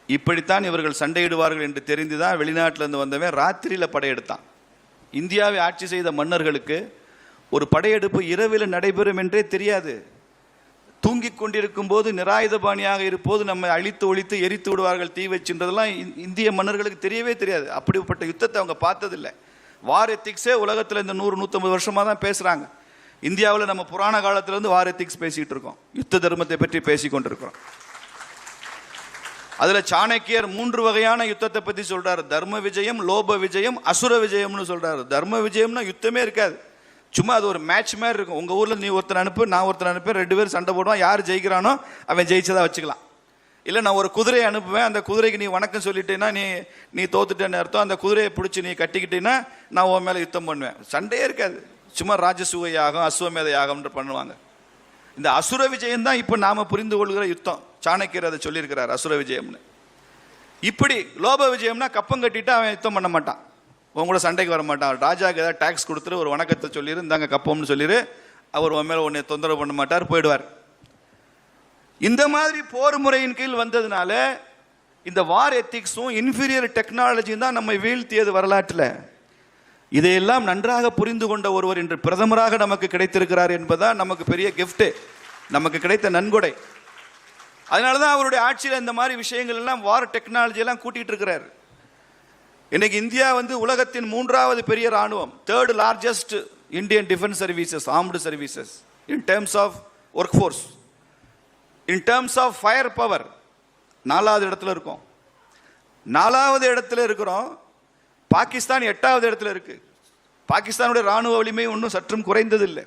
இப்படித்தான் இவர்கள் சண்டையிடுவார்கள் என்று தெரிந்துதான் வெளிநாட்டிலிருந்து வந்தவன் ராத்திரியில் படையெடுத்தான். இந்தியாவை ஆட்சி செய்த மன்னர்களுக்கு ஒரு படையெடுப்பு இரவில் நடைபெறும் என்றே தெரியாது. தூங்கிக் கொண்டிருக்கும் போது நிராயுதபாணியாக இருப்போது நம்மை அழித்து ஒழித்து எரித்து விடுவார்கள், தீ வச்சுன்றதெல்லாம் இந்திய மன்னர்களுக்கு தெரியவே தெரியாது. அப்படிப்பட்ட யுத்தத்தை அவங்க பார்த்ததில்லை. வார் எத்திக்ஸே உலகத்தில் இந்த 100-150 வருஷமாக தான் பேசுகிறாங்க. இந்தியாவில் நம்ம புராண காலத்திலேருந்து வார் எத்திக்ஸ் பேசிகிட்டு இருக்கோம், யுத்த தர்மத்தை பற்றி பேசி கொண்டிருக்கிறோம். அதில் சாணக்கியர் 3 வகையான யுத்தத்தை பற்றி சொல்கிறார். தர்ம விஜயம், லோப விஜயம், அசுர விஜயம்னு சொல்கிறார். தர்ம விஜயம்னா யுத்தமே இருக்காது, சும்மா அது ஒரு மேட்ச் மாதிரி இருக்கும். உங்கள் ஊரில் நீ ஒருத்தர் அனுப்பு, நான் ஒருத்தர் அனுப்பேன், 2 பேரும் சண்டை போடுவான், யார் ஜெயிக்கிறானோ அவன் ஜெயிச்சதா வச்சுக்கலாம். இல்லை நான் ஒரு குதிரையை அனுப்புவேன், அந்த குதிரைக்கு நீ வணக்கம் சொல்லிட்டேன்னா நீ தோத்துட்டேன்னு அர்த்தம். அந்த குதிரையை பிடிச்சி நீ கட்டிக்கிட்டேன்னா நான் உன் மேலே யுத்தம் பண்ணுவேன். சண்டையே இருக்காது, சும்மா ராஜசூய யாகம் அஸ்வமேத யாகம்ன்ற பண்ணுவாங்க. இந்த அசுர விஜயம் தான் இப்போ நாம் புரிந்து கொள்கிற யுத்தம். சாணக்கியர் அதை சொல்லியிருக்கிறார், அசுர விஜயம்னு. இப்படி லோப விஜயம்னா கப்பம் கட்டிட்டு அவன் யுத்தம் பண்ண மாட்டான், உங்களோட சண்டைக்கு வர மாட்டான். ராஜாவுக்கு ஏதாவது டேக்ஸ் கொடுத்துட்டு ஒரு வணக்கத்தை சொல்லிடு, இந்தாங்க கப்பம்னு சொல்லிடு, அவர் உன் மேலே உன்னை தொந்தரவு பண்ண மாட்டார், போயிடுவார். இந்த மாதிரி போர் முறையின் கீழ் வந்ததுனால இந்த வார் எத்திக்ஸும் இன்ஃபீரியர் டெக்னாலஜியும் தான் நம்மை வீழ்த்தியது வரலாற்றில். இதையெல்லாம் நன்றாக புரிந்து கொண்ட ஒருவர் இன்று பிரதமராக நமக்கு கிடைத்திருக்கிறார் என்பதுதான் நமக்கு பெரிய கிஃப்ட், நமக்கு கிடைத்த நன்கொடை. அதனால தான் அவருடைய ஆட்சியில் இந்த மாதிரி விஷயங்கள் எல்லாம் வார் டெக்னாலஜி எல்லாம் கூட்டிகிட்டு இருக்கிறார். இன்னைக்கு இந்தியா உலகத்தின் 3வது பெரிய ராணுவம், 3rd largest Indian defence services, armed services in terms of workforce, in terms of firepower 4வது இடத்துல இருக்கோம். 4வது இடத்துல இருக்கிறோம். பாகிஸ்தான் 8வது இடத்துல இருக்கு. பாகிஸ்தானுடைய ராணுவ வலிமை ஒன்றும் சற்றும் குறைந்ததில்லை.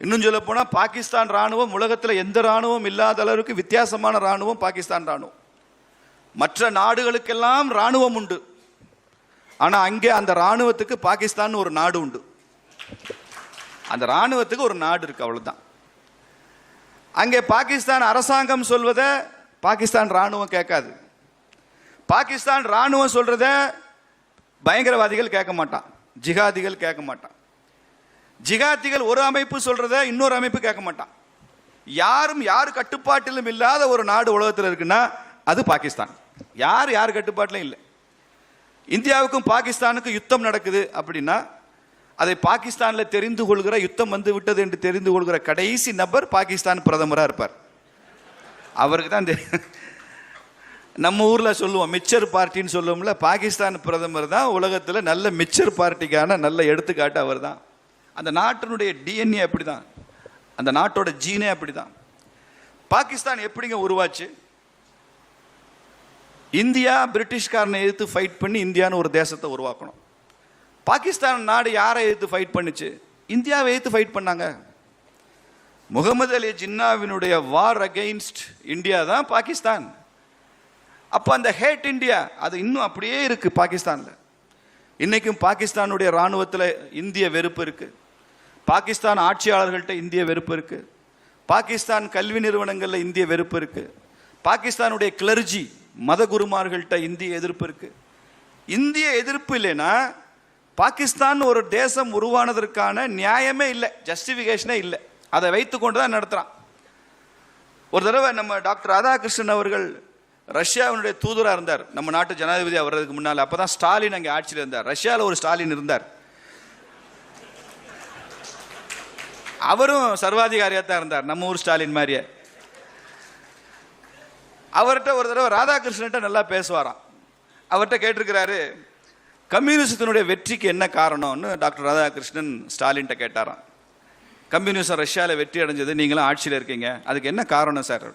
இன்னும் சொல்ல போனால் பாகிஸ்தான் ராணுவம் உலகத்தில் எந்த ராணுவம் இல்லாத அளவுக்கு வித்தியாசமான ராணுவம் பாகிஸ்தான் ராணுவம். மற்ற நாடுகளுக்கெல்லாம் ராணுவம் உண்டு, ஆனால் அங்கே அந்த ராணுவத்துக்கு பாகிஸ்தான் ஒரு நாடு உண்டு. அந்த ராணுவத்துக்கு ஒரு நாடு இருக்கு, அவ்வளவுதான். அங்கே பாகிஸ்தான் அரசாங்கம் சொல்வதை பாகிஸ்தான் ராணுவம் கேட்காது. பாகிஸ்தான் ராணுவம் சொல்றத பயங்கரவாதிகள் கேட்க மாட்டான், ஜிகாதிகள் கேட்க மாட்டான். ஜிகாதிகள் ஒரு அமைப்பு சொல்றத இன்னொரு அமைப்பு கேட்க மாட்டான். யாரு கட்டுப்பாட்டிலும் இல்லாத ஒரு நாடு உலகத்தில் இருக்குன்னா அது பாகிஸ்தான். யார் கட்டுப்பாட்டிலும் இல்லை. இந்தியாவுக்கும் பாகிஸ்தானுக்கும் யுத்தம் நடக்குது அப்படின்னா அதை பாகிஸ்தானில் தெரிந்து கொள்கிற, யுத்தம் வந்து விட்டது என்று தெரிந்து கொள்கிற கடைசி நபர் பாகிஸ்தான் பிரதமராக இருப்பார். அவருக்கு தான் நம்ம ஊரில் சொல்லுவோம் மிச்சர் பார்ட்டின்னு சொல்லுவோம்ல, பாகிஸ்தான் பிரதமர் தான் உலகத்தில் நல்ல மிச்சர் பார்ட்டிக்கான நல்ல எடுத்துக்காட்டு அவர் தான். அந்த நாட்டினுடைய டிஎன்ஏ அப்படி தான், அந்த நாட்டோட ஜீனே அப்படி தான். பாகிஸ்தான் எப்படிங்க உருவாச்சு? இந்தியா பிரிட்டிஷ்காரனை எதிர்த்து ஃபைட் பண்ணி இந்தியான்னு ஒரு தேசத்தை உருவாக்கணும். பாகிஸ்தான் நாடு யாரை எதிர்த்து ஃபைட் பண்ணுச்சு? இந்தியாவை எதிர்த்து ஃபைட் பண்ணாங்க. முகமது அலி ஜின்னாவினுடைய வார் அகெயின்ஸ்ட் இந்தியா தான் பாகிஸ்தான். அப்போ அந்த ஹேட் இந்தியா அது இன்னும் அப்படியே இருக்கு பாகிஸ்தானில். இன்னைக்கும் பாகிஸ்தானுடைய இராணுவத்தில் இந்திய வெறுப்பு இருக்கு, பாகிஸ்தான் ஆட்சியாளர்கள்ட்ட இந்திய வெறுப்பு இருக்கு, பாகிஸ்தான் கல்வி நிறுவனங்களில் இந்திய வெறுப்பு இருக்கு, பாகிஸ்தானுடைய கிளர்ஜி மத குருமார்கள்ட்ட இந்திய எதிர்ப்பு இருக்கு. இந்திய எதிர்ப்பு இல்லைன்னா பாகிஸ்தான் ஒரு தேசம் உருவானதற்கான நியாயமே இல்லை, ஜஸ்டிஃபிகேஷனே இல்லை. அதை வைத்து கொண்டு தான் நடத்துகிறான். ஒரு தடவை நம்ம டாக்டர் ராதாகிருஷ்ணன் அவர்கள் ரஷ்யாவினுடைய தூதராக இருந்தார், நம்ம நாட்டு ஜனாதிபதி வர்றதுக்கு முன்னால். அப்போ தான் ஸ்டாலின் அங்கே ஆட்சியில் இருந்தார். ரஷ்யாவில் ஒரு ஸ்டாலின் இருந்தார், அவரும் சர்வாதிகாரியாக தான் இருந்தார், நம்ம ஊர் ஸ்டாலின் மாதிரியே. அவர்கிட்ட ஒரு தடவை ராதாகிருஷ்ணன்ட்ட நல்லா பேசுவாராம். அவர்கிட்ட கேட்டிருக்கிறாரு, கம்யூனிசத்தினுடைய வெற்றிக்கு என்ன காரணம்னு டாக்டர் ராதாகிருஷ்ணன் ஸ்டாலின்கிட்ட கேட்டாராம். கம்யூனிசம் ரஷ்யாவில் வெற்றி அடைஞ்சது, நீங்களும் ஆட்சியில் இருக்கீங்க, அதுக்கு என்ன காரணம் சார்?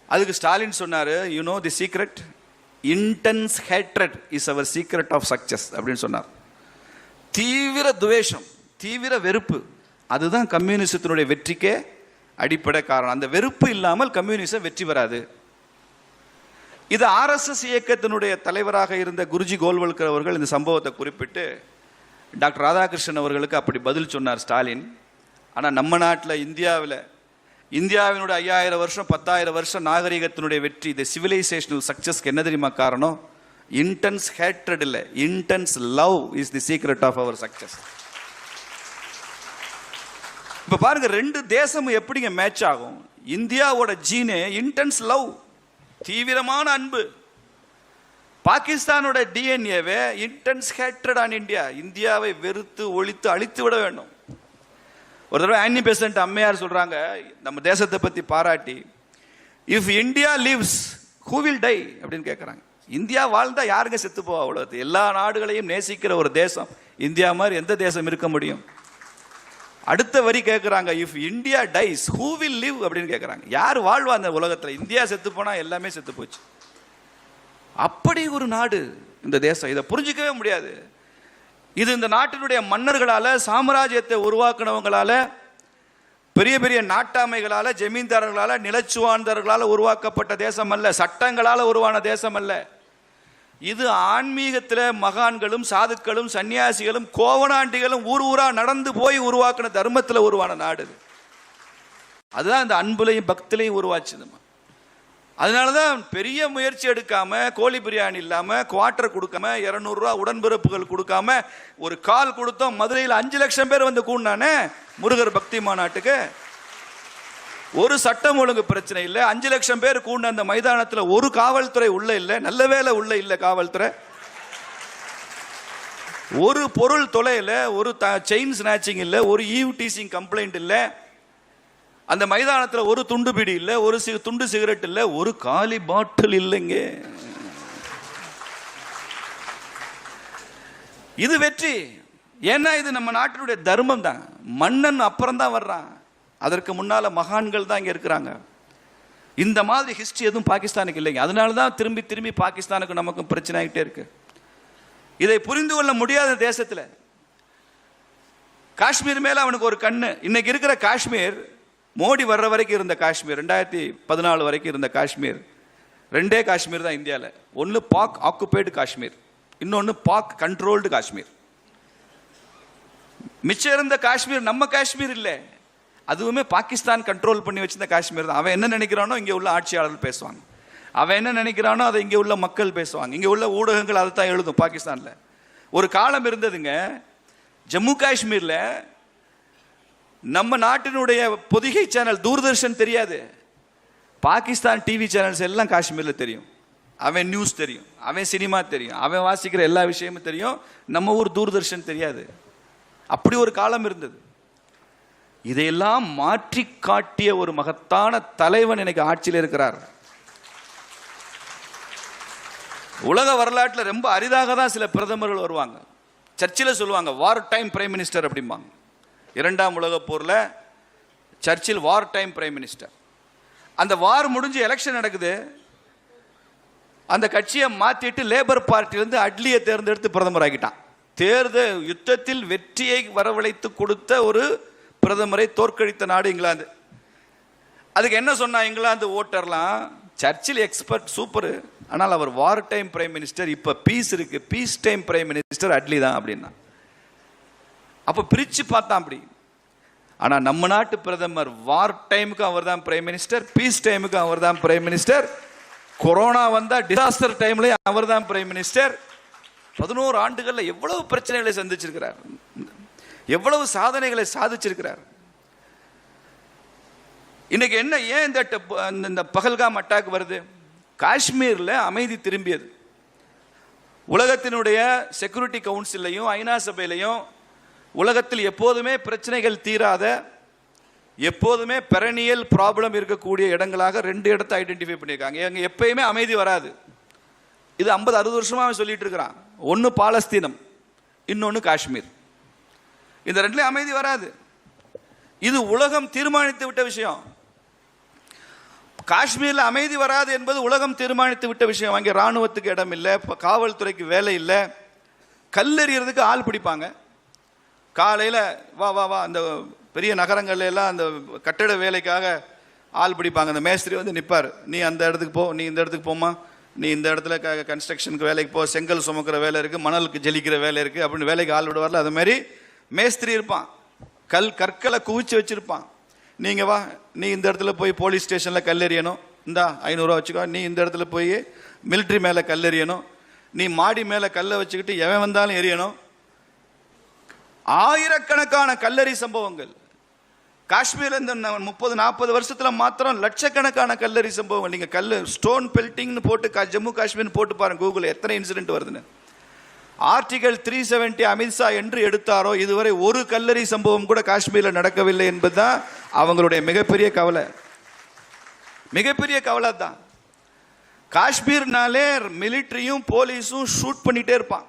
அதுக்கு ஸ்டாலின் சொன்னார், you know the secret, intense hatred is our secret of success அப்படின்னு சொன்னார். தீவிர துவேஷம், தீவிர வெறுப்பு, அதுதான் கம்யூனிசத்தினுடைய வெற்றிக்கே அடிப்படை காரணம். அந்த வெறுப்பு இல்லாமல் கம்யூனிசம் வெற்றி பெறாது. இது ஆர்எஸ்எஸ் இயக்கத்தினுடைய தலைவராக இருந்த குருஜி கோல்வல்கர் அவர்கள் இந்த சம்பவத்தை குறிப்பிட்டு டாக்டர் ராதாகிருஷ்ணன் அவர்களுக்கு அப்படி பதில் சொன்னார் ஸ்டாலின். ஆனால் நம்ம நாட்டில் இந்தியாவினுடைய 5000 வருஷம் 10,000 வருஷம் நாகரிகத்தினுடைய வெற்றி, இந்த சிவிலைசேஷனல் சக்சஸ்க்கு என்ன தெரியுமா காரணம்? இன்டென்ஸ் ஹேட்ரட் இல்லை, intense love is the secret of our success. இப்போ பாருங்க, 2 தேசமும் எப்படிங்க மேட்ச் ஆகும்? இந்தியாவோட ஜீனே இன்டென்ஸ் லவ், தீவிரமான அன்பு. பாகிஸ்தானோட டிஎன்ஏவே இன்டென்ஸ் ஹேட்ரட் ஆன் இந்தியா, இந்தியாவை வெறுத்து ஒழித்து அழித்து விட வேண்டும். ஒரு தடவை ஆன்னி பெசன்ட் அம்மையார் சொல்றாங்க நம்ம தேசத்தை பத்தி பாராட்டி, if India lives who will tie அப்படின்னு கேட்குறாங்க. இந்தியா வாழ்ந்தா யாருங்க செத்து போவா? உலகத்து எல்லா நாடுகளையும் நேசிக்கிற ஒரு தேசம் இந்தியா மாதிரி எந்த தேசம் இருக்க முடியும்? அடுத்த வரி கேட்குறாங்க, if India dies who will live அப்படின்னு கேட்குறாங்க. யார் வாழ்வா அந்த உலகத்தில்? இந்தியா செத்து போனா எல்லாமே செத்து போச்சு. அப்படி ஒரு நாடு இந்த தேசம். இதை புரிஞ்சிக்கவே முடியாது. இது இந்த நாட்டினுடைய மன்னர்களால, சாம்ராஜ்யத்தை உருவாக்குனவங்களால, பெரிய பெரிய நாட்டாமைகளால, ஜமீன்தாரர்களால, நிலச்சுவான்தார்களால உருவாக்கப்பட்ட தேசம் அல்ல, சட்டங்களால உருவான தேசம் அல்ல. இது ஆன்மீகத்தில் மகான்களும் சாதுக்களும் சன்னியாசிகளும் கோவனாண்டிகளும் ஊர் ஊரா நடந்து போய் உருவாக்கின தர்மத்தில் உருவான நாடு. அதுதான் இந்த அன்புலையும் பக்திலையும் உருவாச்சுதுமா. அதனாலதான் பெரிய முயற்சி எடுக்காம, கோழி பிரியாணி இல்லாம, குவார்டர் கொடுக்காம, 200 ரூபா உடன்பிறப்புகள் கொடுக்காம ஒரு கால் கொடுத்தோம். மதுரையில் 5 லட்சம் பேர் வந்து கூடினானே முருகர் பக்தி மாநாட்டுக்கு. ஒரு சட்டம் ஒழுங்கு பிரச்சனை இல்லை. 5 லட்சம் பேர் கூடின அந்த மைதானத்தில் ஒரு காவல்துறை உள்ள இல்லை. நல்ல வேலை உள்ள இல்லை காவல்துறை. ஒரு பொருள் தொலைல, ஒரு செயின் ஸ்நாச்சிங் இல்லை, ஒரு ஈவ் டீசிங் கம்ப்ளைண்ட் இல்லை. அந்த மைதானத்தில் ஒரு துண்டு பிடி இல்லை, ஒரு துண்டு சிகரெட் இல்லை, ஒரு காலி பாட்டில் இல்லைங்க. இது வெற்றி. ஏன்னா இது நம்ம நாட்டினுடைய தர்மம் தான். மன்னன் அப்புறம் தான் வர்றான், அதற்கு முன்னால மகான்கள் தான் இங்க இருக்கிறாங்க. இந்த மாதிரி ஹிஸ்டரி எதுவும் பாகிஸ்தானுக்கு இல்லைங்க. அதனால தான் திரும்பி திரும்பி பாகிஸ்தானுக்கு நமக்கும் பிரச்சனை ஆகிட்டே இருக்கு. இதை புரிந்து கொள்ள முடியாத தேசத்தில் காஷ்மீர் மேல அவனுக்கு ஒரு கண்ணு. இன்னைக்கு இருக்கிற காஷ்மீர் மோடி வர்ற வரைக்கும் இருந்த காஷ்மீர், 2014 வரைக்கும் இருந்த காஷ்மீர், 2 காஷ்மீர் தான் இந்தியாவில். ஒன்று பாக் ஆக்குபைடு காஷ்மீர், இன்னொன்று பாக் கண்ட்ரோல்டு காஷ்மீர். மிச்சம் இருந்த காஷ்மீர் நம்ம காஷ்மீர் இல்லை, அதுவுமே பாகிஸ்தான் கண்ட்ரோல் பண்ணி வச்சிருந்த காஷ்மீர் தான். அவன் என்ன நினைக்கிறானோ இங்கே உள்ள ஆட்சியாளர்கள் பேசுவாங்க, அவன் என்ன நினைக்கிறானோ அதை இங்கே உள்ள மக்கள் பேசுவாங்க, இங்கே உள்ள ஊடகங்கள் அதை தான் எழுதும். பாகிஸ்தானில் ஒரு காலம் இருந்ததுங்க, ஜம்மு காஷ்மீரில் நம்ம நாட்டினுடைய பொதிகை சேனல் தூர்தர்ஷன் தெரியாது, பாகிஸ்தான் டிவி சேனல்ஸ் எல்லாம் காஷ்மீரில் தெரியும். அவன் நியூஸ் தெரியும், அவன் சினிமா தெரியும், அவன் வாசிக்கிற எல்லா விஷயமும் தெரியும். நம்ம ஊர் தூர்தர்ஷன் தெரியாது. அப்படி ஒரு காலம் இருந்தது. இதையெல்லாம் மாற்றி காட்டிய ஒரு மகத்தான தலைவன் இன்னைக்கு ஆட்சியில் இருக்கிறார். உலக வரலாற்றில் ரொம்ப அரிதாக தான் சில பிரதமர்கள் வருவாங்க. சர்ச்சில் சொல்லுவாங்க வார் டைம் பிரைம் மினிஸ்டர் அப்படிம்பாங்க. 2ஆம் உலகப் போரில் சர்ச்சில் வார் டைம் பிரைம் மினிஸ்டர். அந்த வார் முடிஞ்சு எலெக்ஷன் நடக்குது, அந்த கட்சியை மாற்றிட்டு லேபர் பார்ட்டியிலிருந்து அட்லியை தேர்ந்தெடுத்து பிரதமர் ஆகிட்டான். தேர்தல் யுத்தத்தில் வெற்றியை வரவழைத்து கொடுத்த ஒரு பிரதமரை தோற்கடித்த நாடு இங்கிலாந்து. அதுக்கு என்ன சொன்னா இங்கிலாந்து ஓட்டர்லாம், சர்ச்சில் எக்ஸ்பர்ட் சூப்பர், ஆனால் அவர் வார் டைம் பிரைம் மினிஸ்டர், இப்போ பீஸ் இருக்கு, peacetime prime minister Attlee தான் அப்படின்னா. அப்போ பிரித்து பார்த்தான் அப்படி. ஆனால் நம்ம நாட்டு பிரதமர் வார் டைமுக்கு அவர் தான் பிரைம் மினிஸ்டர், பீஸ் டைமுக்கு அவர் தான் பிரைம் மினிஸ்டர், கொரோனா வந்தா டிசாஸ்டர் டைம்ல அவர் தான் பிரைம் மினிஸ்டர். 11 ஆண்டுகளில் எவ்வளவு பிரச்சனைகளை சந்திச்சிருக்கிறார், எவ்வளவு சாதனைகளை சாதிச்சிருக்கிறார். இன்னைக்கு என்ன, ஏன் இந்த பகல்காம் அட்டாக் வருது? காஷ்மீரில் அமைதி திரும்பியது. உலகத்தினுடைய செக்யூரிட்டி கவுன்சிலையும் ஐநா சபையிலையும் உலகத்தில் எப்போதுமே பிரச்சனைகள் தீராத, எப்போதுமே பெரனியல் ப்ராப்ளம் இருக்கக்கூடிய இடங்களாக 2 இடத்தை ஐடென்டிஃபை பண்ணியிருக்காங்க. எங்க எப்பயுமே அமைதி வராது. இது 50-60 வருஷமாக சொல்லிட்டு இருக்கிறான். ஒன்று பாலஸ்தீனம், இன்னொன்று காஷ்மீர். இந்த 2லையும் அமைதி வராது. இது உலகம் தீர்மானித்து விட்ட விஷயம். காஷ்மீரில் அமைதி வராது என்பது உலகம் தீர்மானித்து விட்ட விஷயம். அங்கே இராணுவத்துக்கு இடம் இல்லை, காவல்துறைக்கு வேலை இல்லை, கல்லெறியறதுக்கு ஆள் பிடிப்பாங்க. காலையில் வா வா வா அந்த பெரிய நகரங்கள்ல எல்லாம் அந்த கட்டட வேலைக்காக ஆள் பிடிப்பாங்க. அந்த மேஸ்திரி வந்து நிற்பார், நீ அந்த இடத்துக்கு போ, நீ இந்த இடத்துக்கு போமா, நீ இந்த இடத்துல கன்ஸ்ட்ரக்ஷனுக்கு வேலைக்கு போ, செங்கல் சுமக்கிற வேலை இருக்குது, மணலுக்கு ஜலிக்கிற வேலை இருக்குது அப்படின்னு வேலைக்கு ஆள் விடுவார்ல, அது மாதிரி மேஸ்திரி இருப்பான். கற்களை குவிச்சு வச்சுருப்பான். நீங்கள் வா, நீ இந்த இடத்துல போய் போலீஸ் ஸ்டேஷனில் கல்லெறியணும், இந்தா 500 வச்சுக்கோ, நீ இந்த இடத்துல போய் மிலிட்ரி மேலே கல்லெறியணும், நீ மாடி மேலே கல்லை வச்சுக்கிட்டு எவன் வந்தாலும் எறியணும். ஆயிரக்கணக்கான கல்லறி சம்பவங்கள் காஷ்மீர்ல இந்த 30-40 வருஷத்துல மாத்திரம் லட்சக்கணக்கான கல்லறி சம்பவங்கள். நீங்க ஸ்டோன் பெல்டிங்னு போட்டு ஜம்மு காஷ்மீர் போட்டு பாருங்க கூகுள், எத்தனை இன்சிடென்ட் வருதுன்னு. ஆர்டிகல் 370 அமித்ஷா என்று எடுத்தாரோ இதுவரை ஒரு கல்லறி சம்பவம் கூட காஷ்மீர்ல நடக்கவில்லை என்பதுதான் அவங்களுடைய மிகப்பெரிய கவலை. மிகப்பெரிய கவலை தான். காஷ்மீர்னாலே மிலிட்டரியும் போலீஸும் ஷூட் பண்ணிட்டே இருப்பான்.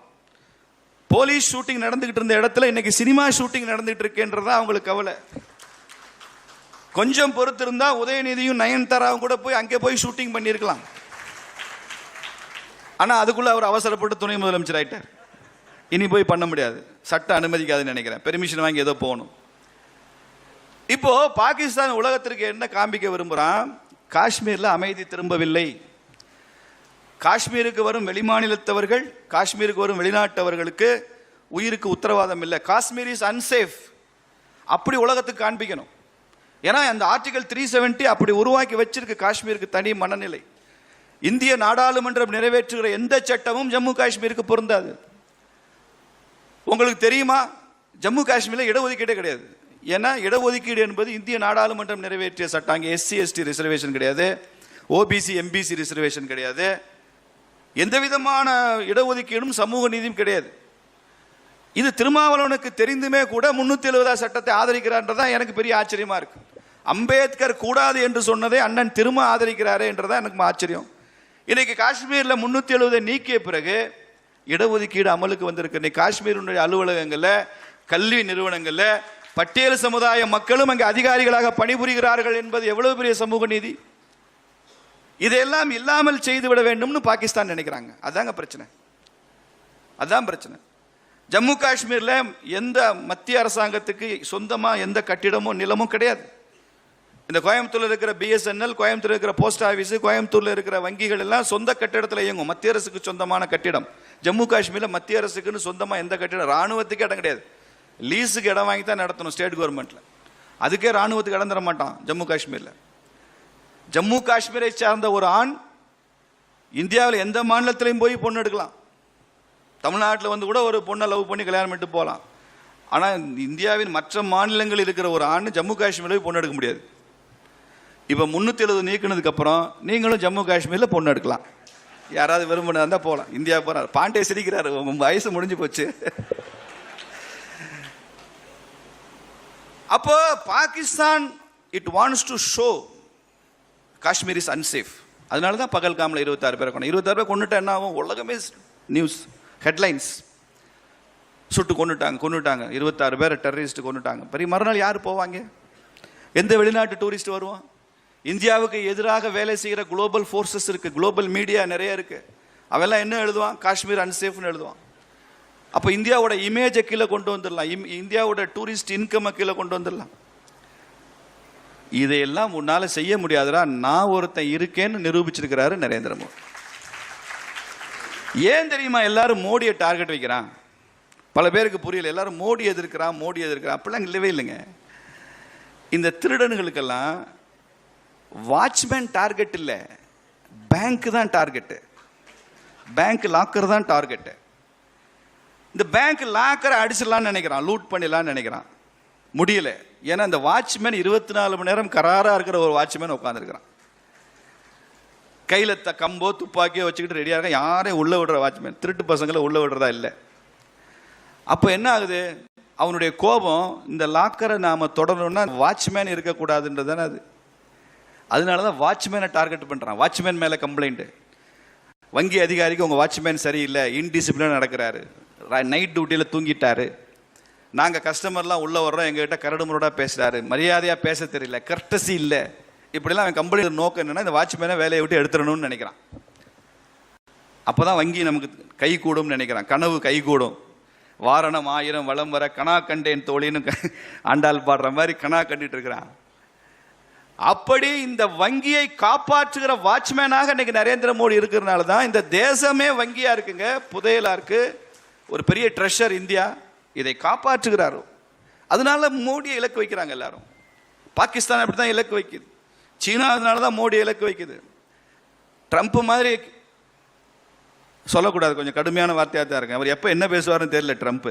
போலீஸ் ஷூட்டிங் நடந்துகிட்டு இருந்த இடத்துல இன்னைக்கு சினிமா ஷூட்டிங் நடந்துகிட்டு இருக்குன்றதா அவங்களுக்கு கவலை. கொஞ்சம் பொறுத்து இருந்தா உதயநிதியும் நயன்தாராவும் கூட போய் அங்கே போய் ஷூட்டிங் பண்ணியிருக்கலாம். ஆனா அதுக்குள்ள அவர் அவசரப்பட்டு துணை முதலமைச்சர் ஆயிட்டார். இனி போய் பண்ண முடியாது, சட்டம் அனுமதிக்காதுன்னு நினைக்கிறேன். பெர்மிஷன் வாங்கி ஏதோ போகணும். இப்போ பாகிஸ்தான் உலகத்திற்கு என்ன காண்பிக்க விரும்புறான்? காஷ்மீர்ல அமைதி திரும்பவில்லை. காஷ்மீருக்கு வரும் வெளிமாநிலத்தவர்கள், காஷ்மீருக்கு வரும் வெளிநாட்டவர்களுக்கு உயிருக்கு உத்தரவாதம் இல்லை. Kashmir is unsafe. அப்படி உலகத்துக்கு காண்பிக்கணும். ஏன்னா அந்த ஆர்டிகல் 370 அப்படி உருவாக்கி வச்சிருக்கு காஷ்மீருக்கு தனி மனநிலை. இந்திய நாடாளுமன்றம் நிறைவேற்றுகிற எந்த சட்டமும் ஜம்மு காஷ்மீருக்கு பொருந்தாது. உங்களுக்கு தெரியுமா, ஜம்மு காஷ்மீர்ல இடஒதுக்கீடே கிடையாது. ஏன்னா இடஒதுக்கீடு என்பது இந்திய நாடாளுமன்றம் நிறைவேற்றிய சட்டம். அங்கே SC ST ரிசர்வேஷன் கிடையாது, OBC MBC ரிசர்வேஷன் கிடையாது, எந்த விதமான இடஒதுக்கீடும் சமூக நீதியும் கிடையாது. இது திருமாவளவனுக்கு தெரிந்துமே கூட 370 சட்டத்தை ஆதரிக்கிறான்றதான் எனக்கு பெரிய ஆச்சரியமா இருக்கு. அம்பேத்கர் கூடாது என்று சொன்னதை அண்ணன் திரும்ப ஆதரிக்கிறாரே என்றதான் எனக்கு ஆச்சரியம். இன்னைக்கு காஷ்மீர்ல 370 நீக்கிய பிறகு இடஒதுக்கீடு அமலுக்கு வந்திருக்கு. இன்னைக்கு காஷ்மீருடைய அலுவலகங்கள்ல, கல்வி நிறுவனங்கள்ல பட்டியல் சமுதாய மக்களும் அங்கே அதிகாரிகளாக பணிபுரிகிறார்கள் என்பது எவ்வளவு பெரிய சமூக நீதி. இதையெல்லாம் இல்லாமல் செய்து விட வேண்டும்னு பாகிஸ்தான் நினைக்கிறாங்க. அதாங்க பிரச்சனை. அதான் பிரச்சனை. ஜம்மு காஷ்மீர்ல எந்த மத்திய அரசாங்கத்துக்கு சொந்தமா எந்த கட்டிடமும் நிலமும் கிடையாது. இந்த கோயம்புத்தூர்ல இருக்கிற BSNL, கோயம்புத்தூர்ல இருக்கிற போஸ்ட் ஆபீஸ், கோயம்புத்தூர்ல இருக்கிற வங்கிகள் எல்லாம் சொந்த கட்டிடத்தில் இயங்கும். மத்திய அரசுக்கு சொந்தமான கட்டிடம். ஜம்மு காஷ்மீர்ல மத்திய அரசுக்குன்னு சொந்தமா எந்த கட்டிடம், ராணுவத்துக்கு இடம் கிடையாது. லீஸுக்கு இடம் வாங்கி தான் நடத்தணும் ஸ்டேட் கவர்மெண்ட்ல. அதுக்கே ராணுவத்துக்கு இடம் தர மாட்டான் ஜம்மு காஷ்மீர்ல. ஜம்மு காஷ்மீரை சார்ந்த ஒரு ஆண் இந்தியாவில் எந்த மாநிலத்திலையும் போய் பொண்ணு எடுக்கலாம். தமிழ்நாட்டில் வந்து கூட ஒரு பொண்ணை லவ் பண்ணி கல்யாணம் பண்ணிட்டு போகலாம். ஆனால் இந்தியாவின் மற்ற மாநிலங்களில் இருக்கிற ஒரு ஆண் ஜம்மு காஷ்மீரில் போய் பொண்ணு எடுக்க முடியாது. இப்போ 370 நீக்கினதுக்கு அப்புறம் நீங்களும் ஜம்மு காஷ்மீரில் பொண்ணு எடுக்கலாம். யாராவது விரும்பினா இருந்தால் போகலாம். இந்தியா போகிறார். பாண்டே சிரிக்கிறாரு, உங்க வயசு முடிஞ்சு போச்சு. அப்போ Pakistan it wants to show Kashmir is unsafe. அதனால தான் பகல்காமில் 26 பேரை கொண்டு 26 பேர் கொண்டுட்டா என்ன ஆகும்? உலகமே நியூஸ் ஹெட்லைன்ஸ். சுட்டு கொண்டுட்டாங்க 26 பேரை டெரரிஸ்ட் கொண்டுட்டாங்க. பெரிய மறுநாள் யார் போவாங்க? எந்த வெளிநாட்டு டூரிஸ்ட் வருவான்? இந்தியாவுக்கு எதிராக வேலை செய்கிற குளோபல் ஃபோர்ஸஸ் இருக்கு, குளோபல் மீடியா நிறைய இருக்கு. அவெல்லாம் என்ன எழுதுவான்? காஷ்மீர் அன்சேஃப்னு எழுதுவான். அப்போ இந்தியாவோட இமேஜை கீழே கொண்டு வந்துடலாம், இந்தியாவோட டூரிஸ்ட் இன்கம் கீழே கொண்டு வந்துடலாம். இதையெல்லாம் உன்னால செய்ய முடியாதுடா, நான் ஒருத்தன் இருக்கேன்னு நிரூபிச்சிருக்கிறாரு நரேந்திர மோடி. ஏன் தெரியுமா எல்லாரும் மோடியை டார்கெட் வைக்கிறான்? பல பேருக்கு புரியல. எல்லாரும் மோடி எதிர்க்கிறான், மோடி எதிர்க்கிறான். அப்படிலாம் இல்லவே இல்லைங்க. இந்த திருடனுங்களுக்கெல்லாம் வாட்ச்மேன் டார்கெட் இல்லை, பேங்க் தான் டார்கெட்டு. பேங்க் லாக்கர் தான் டார்கெட்டு. இந்த பேங்க் லாக்கரை அடிச்சிடலான்னு நினைக்கிறான், லூட் பண்ணிடலான்னு நினைக்கிறான். முடியல. ஏன்னா இந்த வாட்ச்மேன் 24 மணி நேரம் கராரா இருக்கிற ஒரு வாட்ச்மேன் உட்காந்துருக்கிறான். கையில் கம்போ துப்பாக்கியோ வச்சுக்கிட்டு ரெடியாக இருக்க. யாரையும் உள்ள விடுற வாட்ச்மேன், திருட்டு பசங்களை உள்ள விடுறதா இல்லை. அப்போ என்ன ஆகுது? அவனுடைய கோபம், இந்த லாக்கரை நாம தொடரணும்னா வாட்ச்மேன் இருக்கக்கூடாதுன்றது தானே அது. அதனால தான் வாட்ச்மேனை டார்கெட் பண்ணுறான். வாட்ச்மேன் மேலே கம்ப்ளைண்ட்டு. வங்கி அதிகாரிக்கு உங்கள் வாட்ச்மேன் சரியில்லை, இன்டிசிப்ளினாக நடக்கிறாரு, நைட் டியூட்டியில் தூங்கிட்டாரு, நாங்கள் கஸ்டமர்லாம் உள்ளே வர்றோம், எங்ககிட்ட கரடு முரடாக பேசுகிறாரு, மரியாதையாக பேச தெரியல, கர்டசி இல்லை, இப்படிலாம் அவன் கம்பெனி நோக்கம் என்னன்னா இந்த வாட்ச்மேனை வேலையை விட்டு எடுத்துடணும்னு நினைக்கிறான். அப்போ தான் வங்கி நமக்கு கை கூடும்னு நினைக்கிறான். கனவு கை கூடும். வாரணம் ஆயிரம் வளம் வர கனா கண்டேன் தோழின்னு ஆண்டாள் பாடுற மாதிரி கனா கண்டிட்டு இருக்கிறான். அப்படி இந்த வங்கியை காப்பாற்றுகிற வாட்ச்மேனாக இன்னைக்கு நரேந்திர மோடி இருக்கிறதுனால தான் இந்த தேசமே வங்கியா இருக்குங்க, புதையலா இருக்கு. ஒரு பெரிய ட்ரெஷர் இந்தியா, இதை காப்பாற்றுகிறாரோ அதனால மோடியை இலக்கு வைக்கிறாங்க எல்லாரும். பாகிஸ்தான் அப்படி தான் இலக்கு வைக்குது, சீனா அதனால தான் மோடி இலக்கு வைக்குது. ட்ரம்ப் மாதிரி சொல்லக்கூடாது, கொஞ்சம் கடுமையான வார்த்தையாக தான் இருக்கு. அவர் எப்போ என்ன பேசுவாருன்னு தெரியல ட்ரம்ப்.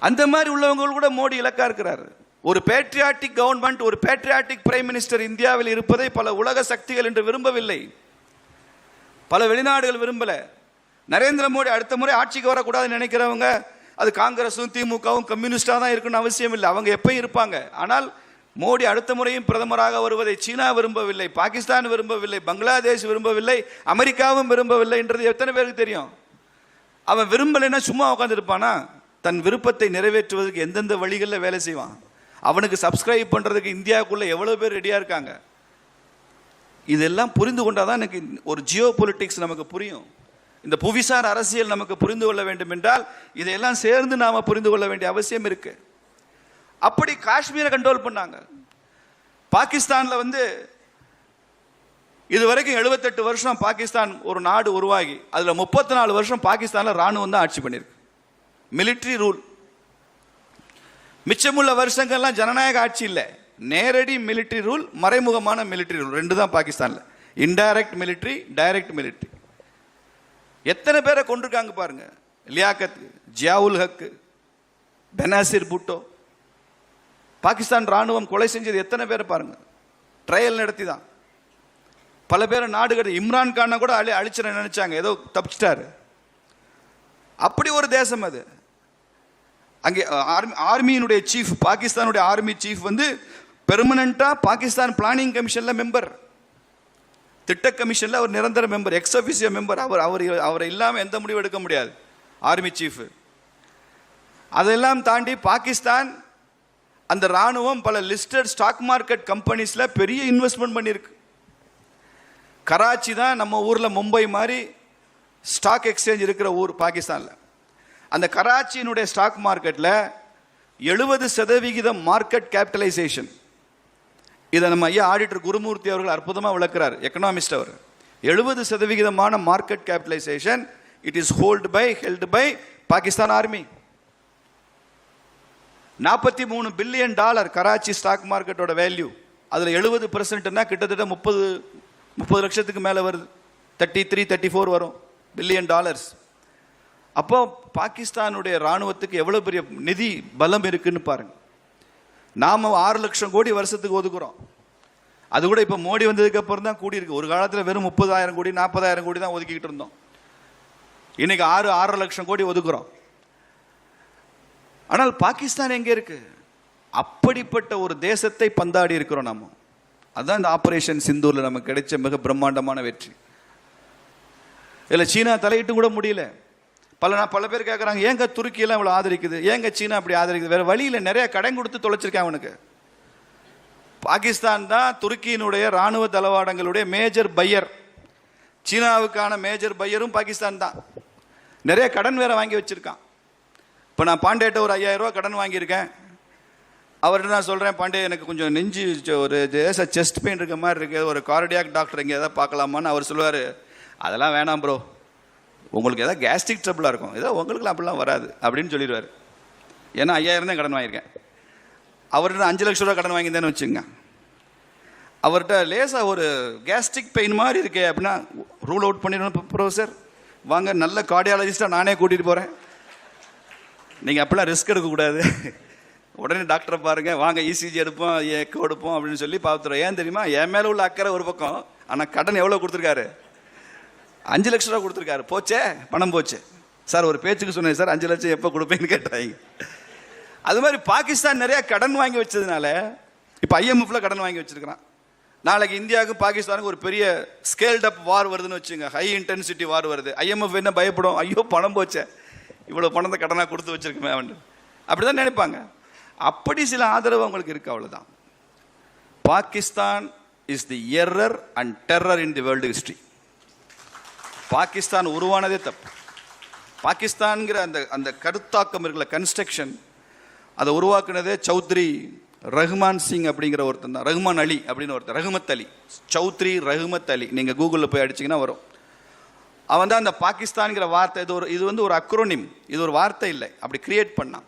அந்த மாதிரி உள்ளவங்க கூட மோடி இலக்கா இருக்கிறாரு. ஒரு பேட்ரியாட்டிக் கவர்மெண்ட், ஒரு பேட்ரியாட்டிக் பிரைம் மினிஸ்டர் இந்தியாவில் இருப்பதை பல உலக சக்திகள் என்று விரும்பவில்லை, பல வெளிநாடுகள் விரும்பல. நரேந்திர மோடி அடுத்த முறை ஆட்சிக்கு வரக்கூடாதுன்னு நினைக்கிறவங்க அது காங்கிரஸும் திமுகவும் கம்யூனிஸ்டாக தான் இருக்குன்னு அவசியம் இல்லை, அவங்க எப்பயும் இருப்பாங்க. ஆனால் மோடி அடுத்த முறையும் பிரதமராக வருவதை சீனா விரும்பவில்லை, பாகிஸ்தான் விரும்பவில்லை, பங்களாதேஷ் விரும்பவில்லை, அமெரிக்காவும் விரும்பவில்லை என்றது எத்தனை பேருக்கு தெரியும்? அவன் விரும்பலைன்னா சும்மா உட்காந்து இருப்பானா? தன் விருப்பத்தை நிறைவேற்றுவதற்கு எந்தெந்த வழிகளில் வேலை செய்வான். அவனுக்கு சப்ஸ்கிரைப் பண்ணுறதுக்கு இந்தியாவுக்குள்ளே எவ்வளோ பேர் ரெடியாக இருக்காங்க. இதெல்லாம் புரிந்து கொண்டாதான் எனக்கு ஒரு ஜியோ பொலிட்டிக்ஸ் நமக்கு புரியும். இந்த புவிசார் அரசியல் நமக்கு புரிந்து கொள்ள வேண்டும் என்றால் இதையெல்லாம் சேர்ந்து நாம் புரிந்து கொள்ள வேண்டிய அவசியம் இருக்கு. அப்படி காஷ்மீரை கண்ட்ரோல் பண்ணாங்க. பாகிஸ்தானில் இதுவரைக்கும் 78 வருஷம் பாகிஸ்தான் ஒரு நாடு உருவாகி அதில் 34 வருஷம் பாகிஸ்தானில் ராணுவம் தான் ஆட்சி பண்ணியிருக்கு, மிலிட்ரி ரூல். மிச்சமுள்ள வருஷங்கள்லாம் ஜனநாயக ஆட்சி இல்லை, நேரடி மிலிட்ரி ரூல், மறைமுகமான மிலிட்ரி ரூல், ரெண்டு தான் பாகிஸ்தானில். Indirect military, direct military. எத்தனை பேரை கொண்டிருக்காங்க பாருங்க. லியாக்கத், ஜியாவுல் ஹக், பெனாசிர் பூட்டோ. பாகிஸ்தான் ராணுவம் கொலை செஞ்சது எத்தனை பேரை பாருங்க. ட்ரையல் நடத்தி தான் பல பேரை நாடு கடத்தி. இம்ரான் கானை கூட அழிச்சிட நினைச்சாங்க, ஏதோ தப்பிச்சிட்டாரு. அப்படி ஒரு தேசம் அது. அங்கே ஆர்மியினுடைய சீஃப், பாகிஸ்தானுடைய ஆர்மி சீஃப் பெர்மனண்டா பாகிஸ்தான் பிளானிங் கமிஷன்ல மெம்பர், திட்ட கமிஷன்ல அவர் நிரந்தர மெம்பர், எக்ஸ் ஆஃபீசியோ மெம்பர். அவரை இல்லாமல் எந்த முடிவு எடுக்க முடியாது ஆர்மி சீஃப். அதெல்லாம் தாண்டி பாகிஸ்தான் அந்த ராணுவம் பல லிஸ்டட் ஸ்டாக் மார்க்கெட் கம்பெனிஸ்ல பெரிய இன்வெஸ்ட்மெண்ட் பண்ணியிருக்கு. கராச்சி தான் நம்ம ஊர்ல மும்பை மாதிரி ஸ்டாக் எக்ஸ்சேஞ்ச் இருக்கிற ஊர் பாகிஸ்தானில். அந்த கராச்சியினுடைய ஸ்டாக் மார்க்கெட்டில் 70% மார்க்கெட் கேபிட்டலைசேஷன். இதை நம்ம ஐயா ஆடிட்டர் குருமூர்த்தி அவர்கள் அற்புதமாக விளக்குறார், எக்கனாமிஸ்ட் அவர். 70% market capitalization it is held by Pakistan army. $43 billion Karachi stock மார்க்கெட்டோட வேல்யூ. அதில் 70% கிட்டத்தட்ட 30 லட்சத்துக்கு மேலே வருது, 33-34 வரும் பில்லியன் டாலர்ஸ். அப்போ பாகிஸ்தானுடைய ராணுவத்துக்கு எவ்வளவு பெரிய நிதி பலம் இருக்குன்னு பாருங்க. நாம 6 லட்சம் கோடி வருஷத்துக்கு ஒதுக்குறோம். அது கூட இப்ப மோடி வந்ததுக்கு அப்புறம் தான் கூடி இருக்கு. ஒரு காலத்துல வெறும் 30,000 கோடி 40,000 கோடி தான் ஒதுக்கிட்டு இருந்தோம். இன்னைக்கு 6 லட்சம் கோடி ஒதுக்குறோம். ஆனால் பாகிஸ்தான் எங்க இருக்கு? அப்படிப்பட்ட ஒரு தேசத்தை பந்தாடி இருக்கிறோம் நாம. அதுதான் இந்த ஆபரேஷன் சிந்தூர்ல நமக்கு கிடைச்ச மிக பிரம்மாண்டமான வெற்றி. இல்ல சீனா தலையிட்டு கூட முடியல. பல பேர் கேட்குறாங்க, ஏங்க துருக்கியெல்லாம் இவ்வளோ ஆதரிக்குது, ஏங்க சீனா அப்படி ஆதரிக்குது? வேற வழியில் நிறைய கடன் கொடுத்து தொலைச்சிருக்கேன் அவனுக்கு. பாகிஸ்தான் தான் துருக்கியினுடைய ராணுவ தளவாடங்களுடைய மேஜர் பையர். சீனாவுக்கான மேஜர் பையரும் பாகிஸ்தான் தான். நிறைய கடன் வேற வாங்கி வச்சிருக்கான். இப்போ நான் பாண்டேட்ட ஒரு 5000 ரூபா கடன் வாங்கியிருக்கேன். அவர்கிட்ட நான் சொல்கிறேன், பாண்டே எனக்கு கொஞ்சம் நெஞ்சு ஒரு செஸ்ட் பெயின் இருக்க மாதிரி இருக்கு, ஒரு கார்டியாக் டாக்டர் இங்கே எதாவது பார்க்கலாமான்னு. அவர் சொல்லுவார், அதெல்லாம் வேணாம் ப்ரோ, உங்களுக்கு ஏதாவது கேஸ்ட்ரிக் ட்ரபிளாக இருக்கும், ஏதோ உங்களுக்குலாம் அப்படிலாம் வராது அப்படின்னு சொல்லிடுவார். ஏன்னா 5000 தான் கடன் வாங்கியிருக்கேன். அவர்கிட்ட 5 லட்ச ரூபா கடன் வாங்கியிருந்தேன்னு வச்சுங்க. அவர்கிட்ட லேசாக ஒரு கேஸ்ட்ரிக் பெயின் மாதிரி இருக்கே அப்படின்னா ரூல் அவுட் பண்ணிடணும். ப்ரொஃபஸர் வாங்க, நல்ல கார்டியாலஜிஸ்டாக நானே கூட்டிகிட்டு போகிறேன், நீங்கள் அப்படிலாம் ரிஸ்க் எடுக்கக்கூடாது, உடனே டாக்டரை பாருங்கள், வாங்க இசிஜி எடுப்போம், எக்கோ எடுப்போம் அப்படின்னு சொல்லி பார்த்துருவோம். ஏன் தெரியுமா? என் மேலே உள்ள அக்கறை ஒரு பக்கம், ஆனால் கடன் எவ்வளோ கொடுத்துருக்காரு? 5 லட்ச ரூபா கொடுத்துருக்காரு. போச்சே, பணம் போச்சு சார். ஒரு பேச்சுக்கு சொன்னேன் சார், 5 லட்சம் எப்போ கொடுப்பேன்னு கேட்டாங்க. அது மாதிரி பாகிஸ்தான் நிறைய கடன் வாங்கி வச்சதுனால இப்போ IMFல கடன் வாங்கி வச்சிருக்கிறான். நாளைக்கு இந்தியாவுக்கு பாகிஸ்தானுக்கு ஒரு பெரிய ஸ்கேல்ட் அப் வார் வருதுன்னு வச்சுங்க, ஹை இன்டென்சிட்டி வார் வருது. IMF என்ன பயப்படும்? ஐயோ பணம் போச்சே, இவ்வளோ பணத்தை கடனாக கொடுத்து வச்சிருக்குமே அவன், அப்படிதான் நினைப்பாங்க. அப்படி சில ஆதரவு அவங்களுக்கு இருக்கு, அவ்வளவுதான். Pakistan is the error and terror in the world history. Pakistan உருவானதே தப்பு. பாகிஸ்தான்கிற அந்த அந்த கருத்தாக்கம் இருக்கிற கன்ஸ்ட்ரக்ஷன் அதை உருவாக்குனதே சௌத்ரி ரஹ்மான் சிங் அப்படிங்கிற ஒருத்தன் தான். ரஹ்மான் அலி அப்படின்னு ஒருத்தர், ரஹ்மத் அலி, சௌத்ரி ரஹ்மத் அலி. நீங்கள் கூகுளில் போய் அடிச்சிங்கன்னா வரும். அவன் தான் அந்த பாகிஸ்தான்கிற வார்த்தை, இது வந்து ஒரு அக்ரோனிம், இது ஒரு வார்த்தை இல்லை, அப்படி கிரியேட் பண்ணான்.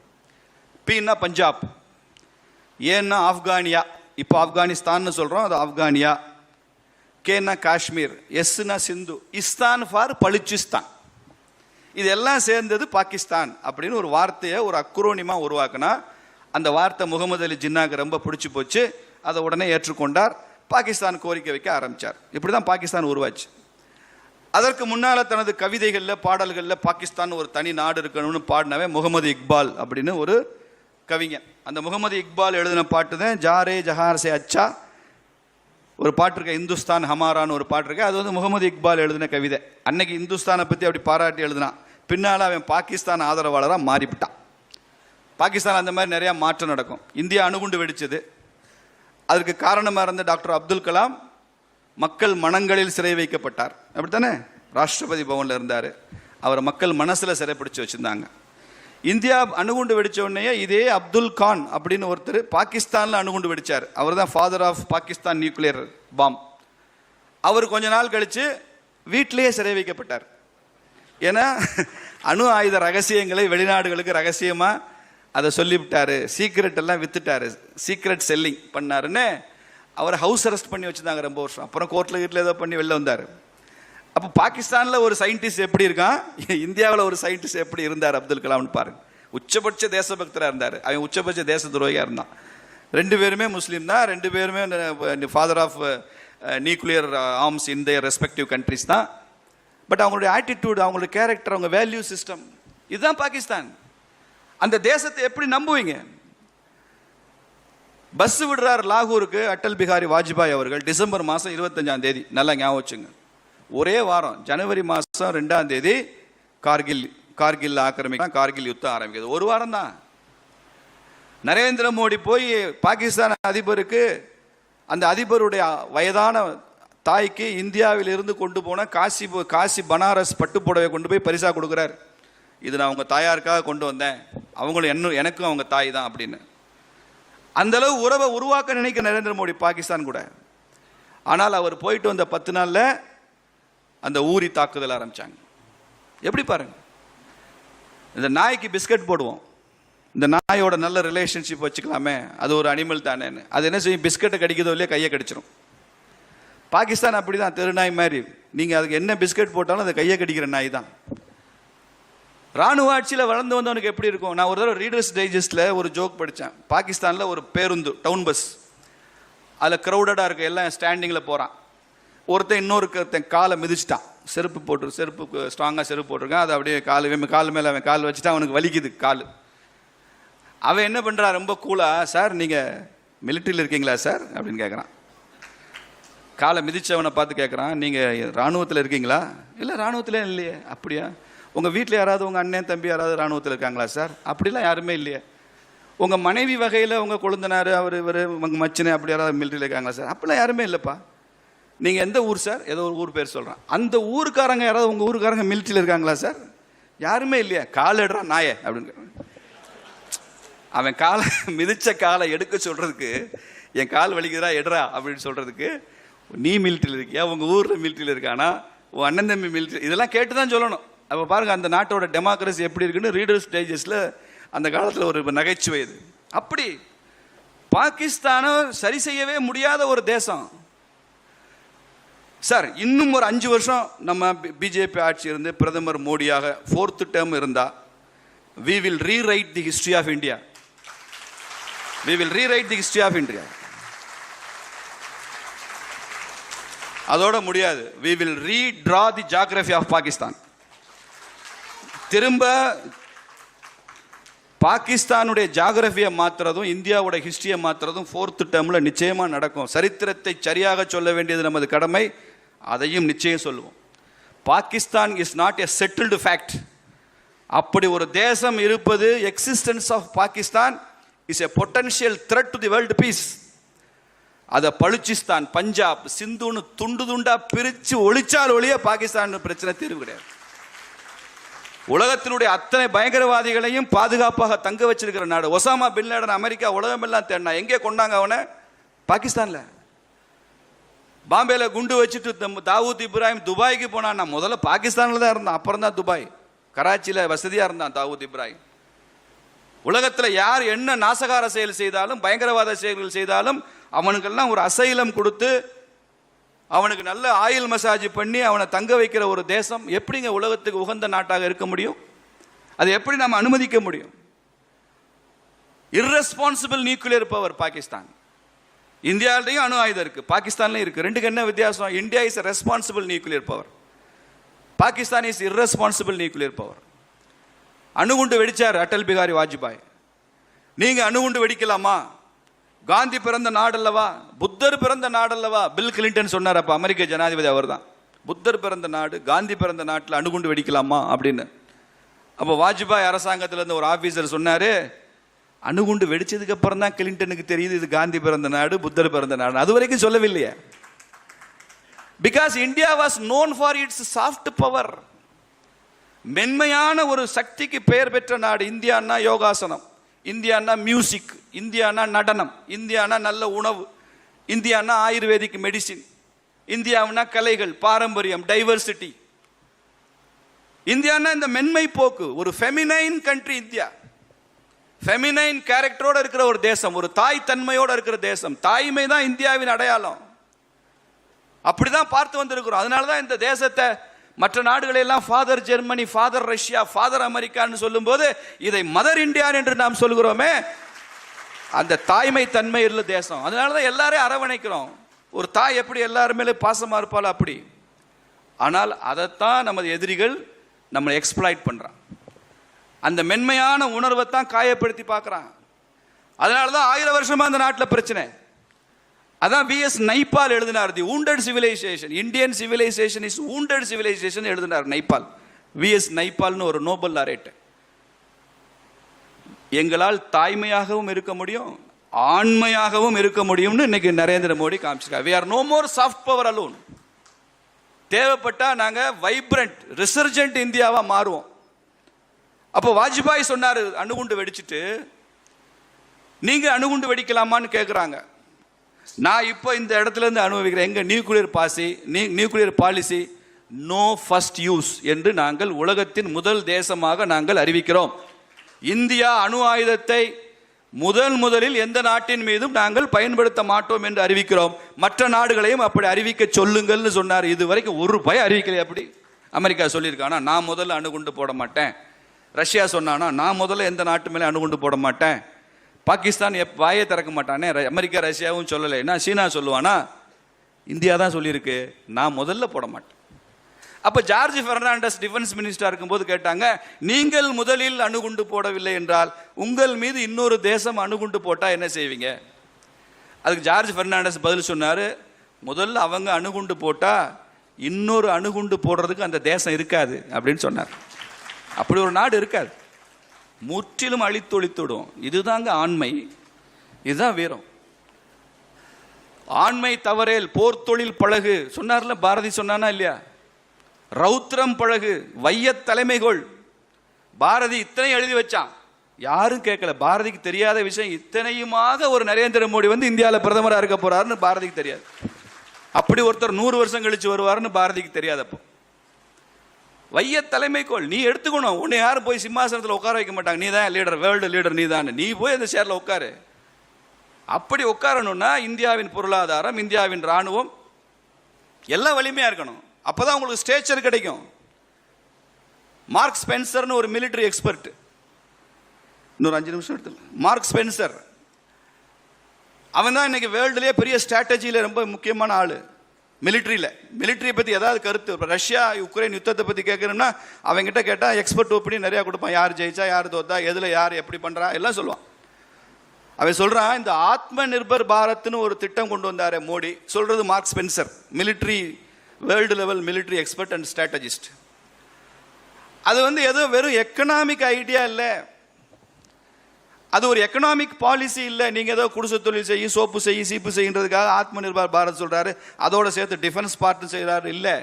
பின்னா பஞ்சாப், ஏன்னா ஆப்கானியா, இப்போ ஆப்கானிஸ்தான்னு சொல்கிறோம், அது ஆப்கானியா. கேன்னா காஷ்மீர், எஸ்னா சிந்து, இஸ்தான் ஃபார் பலுச்சிஸ்தான். இதெல்லாம் சேர்ந்தது பாகிஸ்தான் அப்படின்னு ஒரு வார்த்தையை ஒரு அக்ரோனிமாக உருவாக்குனா, அந்த வார்த்தை முகமது அலி ஜின்னாக்கு ரொம்ப பிடிச்சி போச்சு. அதை உடனே ஏற்றுக்கொண்டார். பாகிஸ்தான் கோரிக்கை வைக்க ஆரம்பித்தார். இப்படி தான் பாகிஸ்தான் உருவாச்சு. அதற்கு முன்னால் தனது கவிதைகளில் பாடல்களில் பாகிஸ்தான் ஒரு தனி நாடு இருக்கணும்னு பாடினவே முகமது இக்பால் அப்படின்னு ஒரு கவிஞன். அந்த முகமது இக்பால் எழுதின பாட்டு தான் ஜாரே ஜஹார் சே அச்சா ஒரு பாட்டு இருக்க, இந்துஸ்தான் ஹமாரான்னு ஒரு பாட்டு இருக்கு. அது வந்து முகமது இக்பால் எழுதின கவிதை. அன்னைக்கு இந்துஸ்தானை பற்றி அப்படி பாராட்டி எழுதினான். பின்னால் அவன் பாகிஸ்தான் ஆதரவாளராக மாறிவிட்டான். பாகிஸ்தான் அந்த மாதிரி நிறையா மாற்றம் நடக்கும். இந்தியா அணுகுண்டு வெடிச்சது. அதற்கு காரணமாக இருந்த டாக்டர் அப்துல் கலாம் மக்கள் மனங்களில் சிறை வைக்கப்பட்டார். அப்படித்தானே? ராஷ்டிரபதி பவனில் இருந்தார். அவரை மக்கள் மனசில் சிறைப்பிடிச்சு வச்சுருந்தாங்க. இந்தியா அணுகுண்டு வெடித்த உடனே இதே அப்துல் கான் அப்படின்னு ஒருத்தர் பாகிஸ்தானில் அணுகுண்டு வெடித்தார். அவர் தான் father of Pakistan nuclear bomb. அவர் கொஞ்ச நாள் கழித்து வீட்டிலேயே சிறை வைக்கப்பட்டார். ஏன்னா அணு ஆயுத ரகசியங்களை வெளிநாடுகளுக்கு ரகசியமாக அதை சொல்லிவிட்டார், சீக்ரெட் எல்லாம் வித்துட்டாரு, சீக்ரெட் செல்லிங் பண்ணாருன்னு அவரை ஹவுஸ் அரெஸ்ட் பண்ணி வச்சுருந்தாங்க ரொம்ப வருஷம். அப்புறம் கோர்ட்டில் வீட்டில் ஏதோ பண்ணி வெளில வந்தார். அப்போ பாகிஸ்தானில் ஒரு சயின்டிஸ்ட் எப்படி இருக்கான், இந்தியாவில் ஒரு சயின்டிஸ்ட் எப்படி இருந்தார் அப்துல் கலாம்னு பாருங்க. உச்சபட்ச தேசபக்தராக இருந்தார். அவன் உச்சபட்ச தேச துரோகியாக இருந்தான். ரெண்டு பேருமே முஸ்லீம் தான். ரெண்டு பேருமே father of nuclear arms in their respective countries தான். பட் அவங்களுடைய ஆட்டிடியூட், அவங்களுடைய கேரக்டர், அவங்க வேல்யூ சிஸ்டம், இதுதான் பாகிஸ்தான். அந்த தேசத்தை எப்படி நம்புவீங்க? பஸ் விடுறார் லாகூருக்கு அட்டல் பிகாரி வாஜ்பாய் அவர்கள் டிசம்பர் மாதம் 25ஆம் தேதி. நல்லா ஞாபகம் வச்சுங்க. ஒரே வாரம் ஜனவரி மாதம் 2ஆம் தேதி கார்கில் ஆக்கிரமிக்க, கார்கில் யுத்தம் ஆரம்பிக்குது. ஒரு வாரம் தான். நரேந்திர மோடி போய் பாகிஸ்தான் அதிபருக்கு, அந்த அதிபருடைய வயதான தாய்க்கு இந்தியாவில் இருந்து கொண்டு போன காசி பனாரஸ் பட்டுப்புடவை கொண்டு போய் பரிசா கொடுக்குறார். இது நான் உங்கள் தாயாருக்காக கொண்டு வந்தேன், அவங்களும் எனக்கும் அவங்க தாய் தான் அப்படின்னு. அந்தளவு உறவை உருவாக்க நினைக்க நரேந்திர மோடி பாகிஸ்தான் கூட. ஆனால் அவர் போயிட்டு வந்த 10 நாளில் அந்த ஊரி தாக்குதல் ஆரம்பித்தாங்க. எப்படி பாருங்க, இந்த நாய்க்கு பிஸ்கட் போடுவோம், இந்த நாயோட நல்ல ரிலேஷன்ஷிப் வச்சுக்கலாமே, அது ஒரு அனிமல் தானேன்னு. அது என்ன செய்யும், பிஸ்கட்டை கடிக்கிறதோ இல்லையா கையை கடிச்சிடும். பாகிஸ்தான் அப்படி தான், தெருநாய் மாதிரி. நீங்கள் அதுக்கு என்ன பிஸ்கட் போட்டாலும் அதை கையை கடிக்கிற நாய் தான். ராணுவ ஆட்சியில் வளர்ந்து வந்தவனுக்கு எப்படி இருக்கும்? நான் ஒரு தடவை ரீடர்ஸ் டைஜஸ்டில் ஒரு ஜோக் படித்தேன். பாகிஸ்தானில் ஒரு பேருந்து, டவுன் பஸ், அதில் க்ரௌடடாக இருக்குது, எல்லாம் ஸ்டாண்டிங்கில் போகிறான். ஒருத்தன் இன்னொருத்தன் காலை மிதிச்சிட்டான். செருப்பு ஸ்ட்ராங்காக செருப்பு போட்டிருக்கான். அதை அப்படியே கால் மேலே அவன் கால் வச்சுட்டான். அவனுக்கு வலிக்குது கால். அவன் என்ன பண்ணுறான், ரொம்ப கூலாக, சார் நீங்கள் மிலிட்ரியில் இருக்கீங்களா சார் அப்படின்னு கேட்குறான். காலை மிதிச்சவனை பார்த்து கேட்குறான், நீங்கள் இராணுவத்தில் இருக்கீங்களா? இல்லை இராணுவத்தில் இல்லையே. அப்படியா? உங்கள் வீட்டில் யாராவது, உங்கள் அண்ணன் தம்பி யாராவது இராணுவத்தில் இருக்காங்களா சார்? அப்படிலாம் யாருமே இல்லையே. உங்கள் மனைவி வகையில் உங்கள் கொழுந்தனார், இவர் உங்கள் மச்சினை அப்படி யாராவது மிலிட்ரியில் இருக்காங்களா சார்? அப்படிலாம் யாருமே இல்லைப்பா. நீங்கள் எந்த ஊர் சார்? ஏதோ ஒரு ஊர் பேர் சொல்கிறான். அந்த ஊருக்காரங்க யாராவது உங்கள் ஊருக்காரங்க மிலிட்ரியில் இருக்காங்களா சார்? யாருமே இல்லையா. கால் எடுறான் நாயை அப்படின்னு. அவன் காலை மிதித்த காலை எடுக்க சொல்கிறதுக்கு, என் கால் வலிக்குதுரா எடுறா அப்படின்னு சொல்கிறதுக்கு, நீ மிலிட்ரியில் இருக்கியா, உங்கள் ஊரில் மிலிட்ரியில் இருக்கானா, உன் அண்ணன் தம்பி மிலிட்ரி, இதெல்லாம் கேட்டு தான் சொல்லணும். அப்போ பாருங்கள் அந்த நாட்டோட டெமோக்ரஸி எப்படி இருக்குன்னு ரீடர்ஸ் டைஜஸ்டில் அந்த காலத்தில் ஒரு நகைச்சுவை இது. அப்படி பாகிஸ்தானை சரி செய்யவே முடியாத ஒரு தேசம் சார். இன்னும் ஒரு 5 வருஷம் நம்ம பிஜேபி ஆட்சி இருந்து பிரதமர் மோடியாக 4th டேர்ம் இருந்தா, we will rewrite the history of India. We will rewrite the history of India. அதோட முடியாது. We will redraw the geography of Pakistan. திரும்ப பாகிஸ்தானுடைய ஜாகிரபியை மாற்றுறதும் இந்தியாவோட ஹிஸ்டரியை மாற்றுறதும் 4th டேர்மில் நிச்சயமாக நடக்கும். சரித்திரத்தை சரியாக சொல்ல வேண்டியது நமது கடமை. அதையும் நிச்சயம் சொல்லுவோம். Pakistan is not a settled fact. அப்படி ஒரு தேசம் இருப்பது, existence of Pakistan is a potential threat to the world peace. அதை பலுச்சிஸ்தான், பஞ்சாப், சிந்துன்னு துண்டு துண்டா பிரித்து ஒழிச்சால் ஒழிய பாகிஸ்தான் பிரச்சனை தீர்வு கிடையாது. உலகத்தினுடைய அத்தனை பயங்கரவாதிகளையும் பாதுகாப்பாக தங்க வச்சிருக்கிற நாடு. ஒசாமா பின் லேடன் அமெரிக்கா உலகமெல்லாம் தேடினா, எங்கே கொண்டாங்க அவனை? பாகிஸ்தான்ல. பாம்பேல குண்டு வச்சுட்டு தாவூத் இப்ராஹிம் துபாய்க்கு போனான். முதல்ல பாகிஸ்தான்ல தான் இருந்தான், அப்புறம் தான் துபாய். கராச்சியில் வசதியாக இருந்தான் தாவூத் இப்ராஹிம். உலகத்தில் யார் என்ன நாசகார செயல் செய்தாலும், பயங்கரவாத செயல்கள் செய்தாலும் அவனுக்கெல்லாம் ஒரு அசைலம் கொடுத்து அவனுக்கு நல்ல ஆயில் மசாஜ் பண்ணி அவனை தங்க வைக்கிற ஒரு தேசம் எப்படிங்க உலகத்துக்கு உகந்த நாட்டாக இருக்க முடியும்? அதை எப்படி நம்ம அனுமதிக்க முடியும்? Irresponsible nuclear power Pakistan. இந்தியாவிலையும் அணு ஆயுதம் இருக்கு, பாகிஸ்தான்லையும் இருக்கு. ரெண்டுக்கு என்ன வித்தியாசம்? India is responsible nuclear power, Pakistan is irresponsible nuclear power. அணுகுண்டு வெடிச்சார் அடல் பிகாரி வாஜ்பாய். நீங்க அணுகுண்டு வெடிக்கலாமா? காந்தி பிறந்த நாடல்லவா, புத்தர் பிறந்த நாடல்லவா? பில் கிளின்டன் சொன்னார், அப்ப அமெரிக்க ஜனாதிபதி அவர் தான். புத்தர் பிறந்த நாடு, காந்தி பிறந்த நாட்டில் அணுகுண்டு வெடிக்கலாமா அப்படின்னு. அப்போ வாஜ்பாய் அரசாங்கத்தில் இருந்து ஒரு ஆபீசர் சொன்னாரு, அணுகுண்டு வெடிச்சதுக்கு அப்புறம் தான் கிளின்டனுக்கு தெரியுது இது காந்தி பிறந்த நாடு, புத்தர் பிறந்த நாடு. அது வரைக்கும் சொல்லவில்லையே. Because India was known for its soft power. மென்மையான ஒரு சக்திக்கு பெயர் பெற்ற நாடு. இந்தியான்னா யோகாசனம், இந்தியானா மியூசிக், இந்தியானா நடனம், இந்தியானா நல்ல உணவு, இந்தியானா ஆயுர்வேதிக் மெடிசின், இந்தியாவுனா கலைகள், பாரம்பரியம், டைவர்சிட்டி. இந்தியானா இந்த மென்மை போக்கு, ஒரு ஃபெமினைன் கண்ட்ரி இந்தியா. ஃபெமினைன் கேரக்டரோட இருக்கிற ஒரு தேசம், ஒரு தாய் தன்மையோட இருக்கிற தேசம். தாய்மை தான் இந்தியாவின் அடையாளம். அப்படிதான் பார்த்து வந்திருக்கிறோம். அதனால தான் இந்த தேசத்தை மற்ற நாடுகளெல்லாம் father Germany, father Russia, father அமெரிக்கான்னு சொல்லும்போது இதை மதர் இந்தியா என்று நாம் சொல்கிறோமே, அந்த தாய்மை தன்மை உள்ள தேசம். அதனால தான் எல்லாரையும் அரவணைக்கிறோம். ஒரு தாய் எப்படி எல்லாரும் மேலே பாசமாக இருப்பாளோ அப்படி. ஆனால் அதைத்தான் நமது எதிரிகள் நம்மளை எக்ஸ்ப்ளாய்ட் பண்ணுறான். அந்த மென்மையான உணர்வை தான் காயப்படுத்தி பார்க்குறான். அதனால தான் 1000 வருஷமாக அந்த நாட்டில் பிரச்சனை. அதான் V.S. நைபால் எழுதினார், the wounded civilization, Indian civilization is wounded civilization எழுதினார் நைபால். V.S. நைபால்னு ஒரு நோபல் லாரேட். எங்களால் தாய்மையாகவும் இருக்க முடியும், ஆண்மையாகவும் இருக்க முடியும்னு இன்னைக்கு Narendra Modi காமிச்சிருக்கார். we are no more soft power alone. தேவைப்பட்டா நாங்க வைப்ரண்ட் ரிசர்ஜென்ட் இந்தியாவா மாறுவோம். அப்போ வாஜ்பாய் சொன்னாரு, அணுகுண்டு வெடிச்சிட்டு நீங்க அணுகுண்டு வெடிக்கலாமான்னு கேட்குறாங்க. நான் இப்போ இந்த இடத்துல இருந்து அனுபவிக்கிறேன். எங்க nuclear policy no first use என்று நாங்கள் உலகத்தின் முதல் தேசமாக நாங்கள் அறிவிக்கிறோம். இந்தியா அணு ஆயுதத்தை முதலில் எந்த நாட்டின் மீதும் நாங்கள் பயன்படுத்த மாட்டோம் என்று அறிவிக்கிறோம். மற்ற நாடுகளையும் அப்படி அறிவிக்க சொல்லுங்கள்னு சொன்னார். இது வரைக்கும் ஒரு பயம் அறிவிக்கல. அப்படி அமெரிக்கா சொல்லியிருக்கானா நான் முதல்ல அணுகுண்டு போட மாட்டேன், ரஷ்யா சொன்னானா நான் முதல்ல எந்த நாட்டு மேலே அணுகுண்டு போட மாட்டேன், பாகிஸ்தான் வாயே திறக்க மாட்டானே, அமெரிக்கா ரஷ்யாவும் சொல்லலை, நான் சீனா சொல்லுவானா? இந்தியா தான் சொல்லியிருக்கு நான் முதல்ல போட மாட்டேன். அப்போ ஜார்ஜ் பெர்னாண்டஸ் டிஃபென்ஸ் மினிஸ்டர் இருக்கும்போது கேட்டாங்க, நீங்கள் முதலில் அணுகுண்டு போடவில்லை என்றால் உங்கள் மீது இன்னொரு தேசம் அணுகுண்டு போட்டால் என்ன செய்வீங்க? அதுக்கு ஜார்ஜ் பெர்னாண்டஸ் பதில் சொன்னார், முதல்ல அவங்க அணுகுண்டு போட்டால் இன்னொரு அணுகுண்டு போடுறதுக்கு அந்த தேசம் இருக்காது அப்படின்னு சொன்னார். அப்படி ஒரு நாடு இருக்காது, முற்றிலும் அழித்தொழித்துடும். இதுதாங்க ஆண்மை, இதுதான் வீரம். ஆண்மை தவறேல் போர் தொழில் பழகு சொன்னார்ல பாரதி, சொன்னானா இல்லையா? ரௌத்ரம் பழகு, வைய தலைமைகொள். பாரதி இத்தனை எழுதி வச்சான், யாரும் கேட்கல. பாரதிக்கு தெரியாத விஷயம் இத்தனையுமாக ஒரு நரேந்திர மோடி வந்து இந்தியாவில் பிரதமராக இருக்க போறாருன்னு பாரதிக்கு தெரியாது. அப்படி ஒருத்தர் 100 வருஷம் கழிச்சு வருவாருன்னு பாரதிக்கு தெரியாதப்போ. வைய தலைமைக்கோள் நீ எடுத்துக்கணும். உன்னை யாரும் போய் சிம்மாசனத்தில் உட்கார வைக்க மாட்டாங்க. நீ தான் லீடர், வேர்ல்டு லீடர் நீ தான். நீ போய் அந்த சேர்ல உட்காரு. அப்படி உட்காரணும்னா இந்தியாவின் பொருளாதாரம், இந்தியாவின் ராணுவம் எல்லாம் வலிமையா இருக்கணும். அப்பதான் உங்களுக்கு ஸ்டேச்சர் கிடைக்கும். மார்க் ஸ்பென்சர்னு ஒரு மிலிட்டரி எக்ஸ்பர்ட், இன்னொரு 5 நிமிஷம் எடுத்து. மார்க் ஸ்பென்சர் அவன் தான் இன்னைக்கு வேர்ல்டுலேயே பெரிய ஸ்ட்ராட்டஜியில் ரொம்ப முக்கியமான ஆளு. மிலிட்டரியை பற்றி ஏதாவது கருத்து, ரஷ்யா யுக்ரைன் யுத்தத்தை பற்றி கேட்கணும்னா அவங்ககிட்ட கேட்டால் எக்ஸ்பர்ட் ஒப்பீனியன் நிறையா கொடுப்பான். யார் ஜெயிச்சா, யார் தோத்தா, எதில் யார் எப்படி பண்ணுறா எல்லாம் சொல்லுவான். அவன் சொல்கிறான், இந்த ஆத்ம நிர்பர் பாரத்னு ஒரு திட்டம் கொண்டு வந்தார் மோடி. சொல்கிறது mark Spencer, military world level military expert and strategist. அது வந்து ஏதோ வெறும் எக்கனாமிக் ஐடியா இல்லை, அது ஒரு எக்கனாமிக் பாலிசி இல்லை. நீங்கள் ஏதோ குடிசை தொழில் செய்யும், சோப்பு செய்யும், சீப்பு செய்யுன்றதுக்காக ஆத்ம நிர்பர் பாரத் சொல்கிறாரு, அதோட சேர்த்து டிஃபென்ஸ் பார்ட் செய்கிறாரு. இல்லை,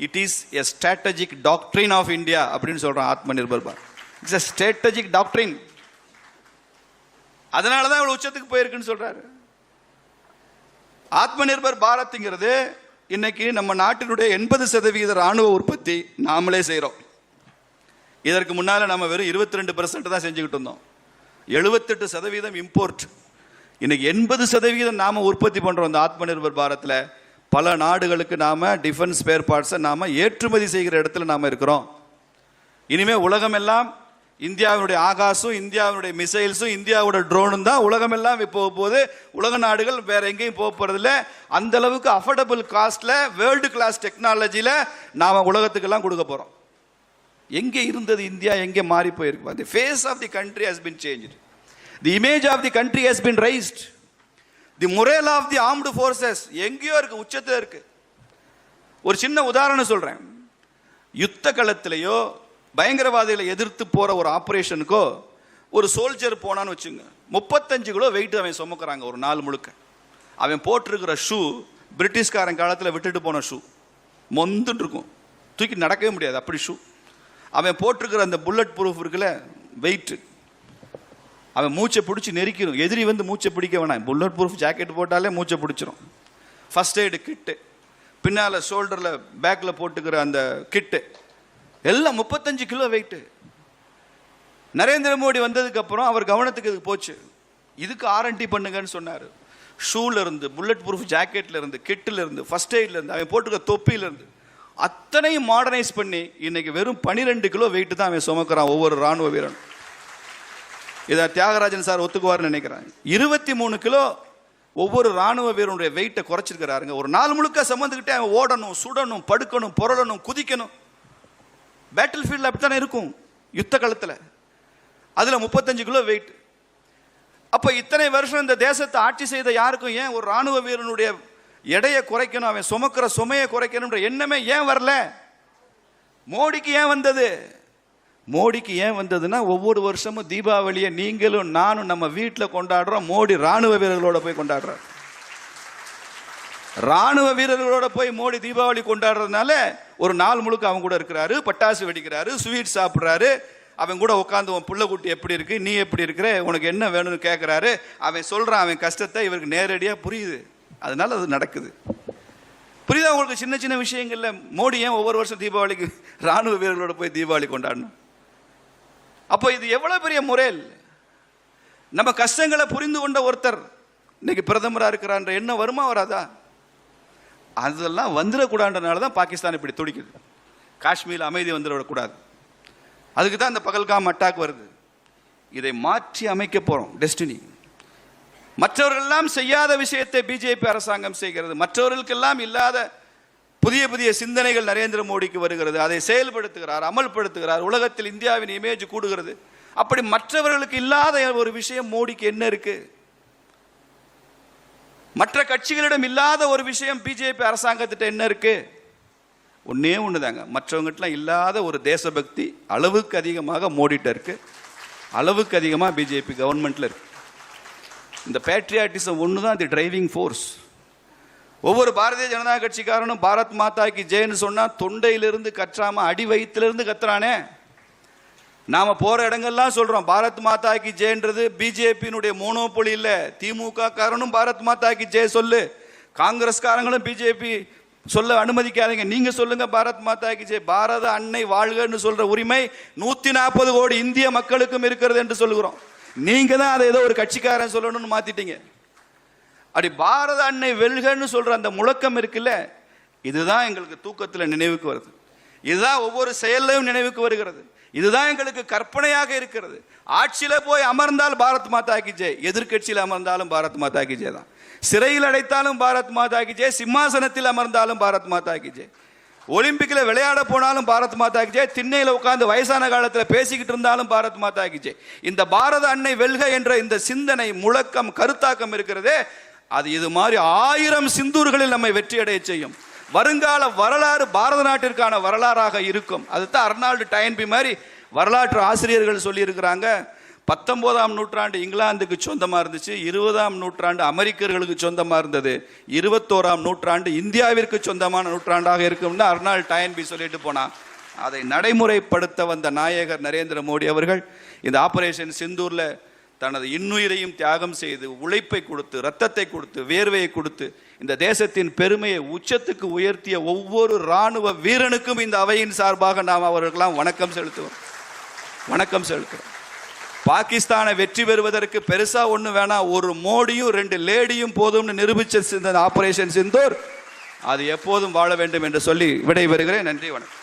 it is a strategic doctrine of India அப்படின்னு சொல்றான் Aatmanirbhar Bharat. It's a strategic doctrine. அதனால தான் இவ்வளவு உச்சத்துக்கு போயிருக்குன்னு சொல்றாரு. ஆத்ம நிர்பர் பாரத்ங்கிறது இன்னைக்கு நம்ம நாட்டினுடைய 80% ராணுவ உற்பத்தி நாமளே செய்கிறோம். இதற்கு முன்னால நம்ம வெறும் 22% தான் செஞ்சுக்கிட்டு இருந்தோம். 78% இம்போர்ட். இன்னைக்கு 80% நாம உற்பத்தி பண்றோம். இந்த ஆத்ம நிர்பர் பாரத்ல பல நாடுகளுக்கு நாம டிஃபென்ஸ் ஸ்பேர் பார்ட்ஸை நாம ஏற்றுமதி செய்கிற இடத்துல நாம இருக்கிறோம். இனிமே உலகம் எல்லாம் இந்தியாவுடைய ஆகாசும் இந்தியாவுடைய மிசைல்ஸும் இந்தியாவோட ட்ரோனும் தான் உலகம் எல்லாம் போக போகுது. உலக நாடுகள் வேற எங்கேயும் போக போறதில்ல. அந்த அளவுக்கு அஃபோர்டபுள் காஸ்ட்ல வேர்ல்டு கிளாஸ் டெக்னாலஜியில நாம உலகத்துக்கெல்லாம் கொடுக்க போறோம். எங்கே இருந்தது இந்தியா, எங்கே மாறி போயிருக்கு. the face of the country has been changed. the image of the country has been raised. the morale of the armed forces எங்கேயோ இருக்கு, உச்சத்துல இருக்கு. ஒரு சின்ன உதாரணம் சொல்றேன். யுத்த களத்திலேயோ பயங்கரவாதிகளை எதிர்த்து போற ஒரு ஆபரேஷனுக்கோ ஒரு சோல்ஜர் போனான்னு வச்சுங்க, 35 கிலோ வெயிட் அவன் சுமக்கிறாங்க ஒரு நாள் முழுக்க. அவன் போட்டிருக்கிற ஷூ பிரிட்டிஷ்காரன் காலத்தில் விட்டுட்டு போன ஷூ, மொந்துன்னு இருக்கும், தூக்கி நடக்கவே முடியாது அப்படி ஷூ. அவன் போட்டிருக்கிற அந்த புல்லட் ப்ரூஃப் இருக்குல்ல வெயிட், அவன் மூச்சை பிடிச்சி நெரிக்கணும். எதிரி வந்து மூச்சை பிடிக்க வேணாம், புல்லட் ப்ரூஃப் ஜாக்கெட் போட்டாலே மூச்சை பிடிச்சிரும். ஃபர்ஸ்ட் எய்டு கிட்டு, பின்னால் ஷோல்டரில் பேக்கில் போட்டுக்கிற அந்த கிட்டு எல்லாம் 35 கிலோ வெயிட்டு. நரேந்திர மோடி வந்ததுக்கு அப்புறம் அவர் கவனத்துக்கு இது போச்சு. இதுக்கு R&D பண்ணுங்கன்னு சொன்னார். ஷூல இருந்து, புல்லட் ப்ரூஃப் ஜாக்கெட்ல இருந்து, கிட்டில் இருந்து, ஃபர்ஸ்ட் எய்ட்ல இருந்து, அவன் போட்டுக்கிற தொப்பியில இருந்து அத்தனையும் மாடர்னைஸ் பண்ணி இன்னைக்கு வெறும் 12 கிலோ வெயிட் தான் அவன் சுமக்கிறான் ஒவ்வொரு ராணுவ வீரன். இதை தியாகராஜன் சார் ஒத்துக்குவார்னு நினைக்கிறேன். 23 கிலோ ஒவ்வொரு ராணுவ வீரனுடைய வெயிட்டை குறைச்சிருக்கிறாருங்க. ஒரு நாள் முழுக்க சுமந்துக்கிட்டே அவன் ஓடணும், சுடணும், படுக்கணும், புரளணும், குதிக்கணும். பேட்டில் ஃபீல்டில் அப்படித்தானே இருக்கும் யுத்த காலத்தில். அதில் 35 கிலோ வெயிட். அப்போ இத்தனை வருஷம் இந்த தேசத்தை ஆட்சி செய்த யாருக்கும் ஏன் ஒரு ராணுவ வீரனுடைய எடையை குறைக்கணும், அவன் சுமக்கிற சுமையை குறைக்கணுன்ற எண்ணமே ஏன் வரல? மோடிக்கு ஏன் வந்தது? மோடிக்கு ஏன் வந்ததுன்னா, ஒவ்வொரு வருஷமும் தீபாவளியை நீங்களும் நானும் நம்ம வீட்டில் கொண்டாடுறோம். மோடி ராணுவ வீரர்களோட போய் கொண்டாடுறார். ராணுவ வீரர்களோட போய் மோடி தீபாவளி கொண்டாடுறதுனால ஒரு நாள் முழுக்க அவங்க கூட இருக்கிறாரு, பட்டாசு வெடிக்கிறாரு, ஸ்வீட் சாப்பிட்றாரு, அவன் கூட உட்காந்து உன் புள்ள குட்டி எப்படி இருக்கு, நீ எப்படி இருக்கிற, உனக்கு என்ன வேணும்னு கேட்குறாரு. அவன் சொல்கிறான் அவன் கஷ்டத்தை, இவருக்கு நேரடியாக புரியுது. அதனால அது நடக்குது. புரியுதா உங்களுக்கு? சின்ன சின்ன விஷயங்கள்ல மோடி ஏன் ஒவ்வொரு வருஷம் தீபாவளிக்கு ராணுவ வீரர்களோட போய் தீபாவளி கொண்டாடணும்? அப்போ இது எவ்வளவு பெரிய முறையில் நம்ம கஷ்டங்களை புரிந்து கொண்ட ஒருத்தர் இன்னைக்கு பிரதமராக இருக்கிறான்ற எண்ணம் வருமா வராதா? அதெல்லாம் வந்துடக்கூடாதுனால தான் பாகிஸ்தான் இப்படி துடிக்குது. காஷ்மீரில் அமைதி வந்துடக்கூடாது, அதுக்கு தான் இந்த பகல்காம் அட்டாக் வருது. இதை மாற்றி அமைக்க போறோம். டெஸ்டினி. மற்றவர்களெல்லாம் செய்யாத விஷயத்தை பிஜேபி அரசாங்கம் செய்கிறது. மற்றவர்களுக்கெல்லாம் இல்லாத புதிய புதிய சிந்தனைகள் நரேந்திர மோடிக்கு வருகிறது. அதை செயல்படுத்துகிறார், அமல்படுத்துகிறார். உலகத்தில் இந்தியாவின் இமேஜ் கூடுகிறது. அப்படி மற்றவர்களுக்கு இல்லாத ஒரு விஷயம் மோடிக்கு என்ன இருக்கு? மற்ற கட்சிகளிடம் இல்லாத ஒரு விஷயம் பிஜேபி அரசாங்கத்திட்ட என்ன இருக்கு? ஒன்னே ஒண்ணுதாங்க, மற்றவங்ககிட்ட இல்லாத ஒரு தேசபக்தி அளவுக்கு அதிகமாக மோடிட்ட இருக்கு, அளவுக்கு அதிகமாக பிஜேபி கவர்மெண்ட்ல இருக்கு. இந்த பேட்ரியாட்டிசம் ஒன்று தான் தி டிரைவிங் ஃபோர்ஸ். ஒவ்வொரு பாரதிய ஜனதா கட்சிக்காரனும் பாரத் மாதா கி ஜெயன்னு சொன்னா தொண்டையிலிருந்து கற்றாம அடி வயிற்றிலிருந்து கத்துறானே. நாம போற இடங்கள்லாம் சொல்றோம் பாரத் மாதா கி ஜெயன்றது பிஜேபியினுடைய மோனோபொலி இல்ல. திமுக காரனும் பாரத் மாதா கி ஜெய சொல்லு, காங்கிரஸ்காரங்களும் பிஜேபி சொல்ல அனுமதிக்காதீங்க, நீங்க சொல்லுங்க பாரத் மாதா கி ஜெய். பாரத அன்னை வாழ்கன்னு சொல்ற உரிமை 140 கோடி இந்திய மக்களுக்கும் இருக்கிறது என்று சொல்லுகிறோம். நீங்க தான் அதை ஏதோ ஒரு கட்சிக்காரன் சொல்லணும்னு மாத்திட்டீங்க. அப்படி பாரத அன்னை வெல்கன்னு சொல்ற அந்த முழக்கம் இருக்குல்ல, இதுதான் எங்களுக்கு தூக்கத்தில் நினைவுக்கு வருது. இதுதான் ஒவ்வொரு செயலையும் நினைவுக்கு வருகிறது. இதுதான் எங்களுக்கு கற்பனையாக இருக்கிறது. ஆட்சியில போய் அமர்ந்தால் பாரத் மாதா கி ஜெய், எதிர்கட்சியில் அமர்ந்தாலும் பாரத் மாதா கி ஜெய் தான். சிறையில் அடைத்தாலும் பாரத் மாதா கி ஜெய், சிம்மாசனத்தில் அமர்ந்தாலும் பாரத் மாதா கி ஜெய், ஒலிம்பிக்ல விளையாட போனாலும் பாரத் மாதா கி ஜெய், திண்ணையில உட்கார்ந்து வயசான காலத்தில் பேசிக்கிட்டு இருந்தாலும் பாரத் மாதா கி ஜெய். இந்த பாரத அன்னை வெல்க என்ற இந்த சிந்தனை, முழக்கம், கருத்தாக்கம் இருக்கிறதே, அது இது மாதிரி 1000 சிந்தூர்களில் நம்மை வெற்றி அடைய செய்யும். வருங்கால வரலாறு பாரத நாட்டிற்கான வரலாறாக இருக்கும். அதுதான் அர்னால்டு டயன்பி மாதிரி வரலாற்று ஆசிரியர்கள் சொல்லி இருக்கிறாங்க. 19ஆம் நூற்றாண்டு இங்கிலாந்துக்கு சொந்தமாக இருந்துச்சு, 20ஆம் நூற்றாண்டு அமெரிக்கர்களுக்கு சொந்தமாக இருந்தது, 21ஆம் நூற்றாண்டு இந்தியாவிற்கு சொந்தமான நூற்றாண்டாக இருக்கும்னு அர்னால்ட் டயன்பி சொல்லிட்டு போனான். அதை நடைமுறைப்படுத்த வந்த நாயகர் நரேந்திர மோடி அவர்கள் இந்த ஆபரேஷன் சிந்தூரில் தனது இன்னுயிரையும் தியாகம் செய்து உழைப்பை கொடுத்து, ரத்தத்தை கொடுத்து, வேர்வையை கொடுத்து இந்த தேசத்தின் பெருமையை உச்சத்துக்கு உயர்த்திய ஒவ்வொரு இராணுவ வீரனுக்கும் இந்த அவையின் சார்பாக நாம் அவர்களுக்கெல்லாம் வணக்கம் செலுத்துகிறோம். பாகிஸ்தானை வெற்றி பெறுவதற்கு பெருசா ஒண்ணு வேணாம், ஒரு மோடியும் 2 லேடியும் போதும்னு நிரூபிச்ச ஆபரேஷன் சிந்தூர் அது எப்போதும் வாழ வேண்டும் என்று சொல்லி விடைபெறுகிறேன். நன்றி, வணக்கம்.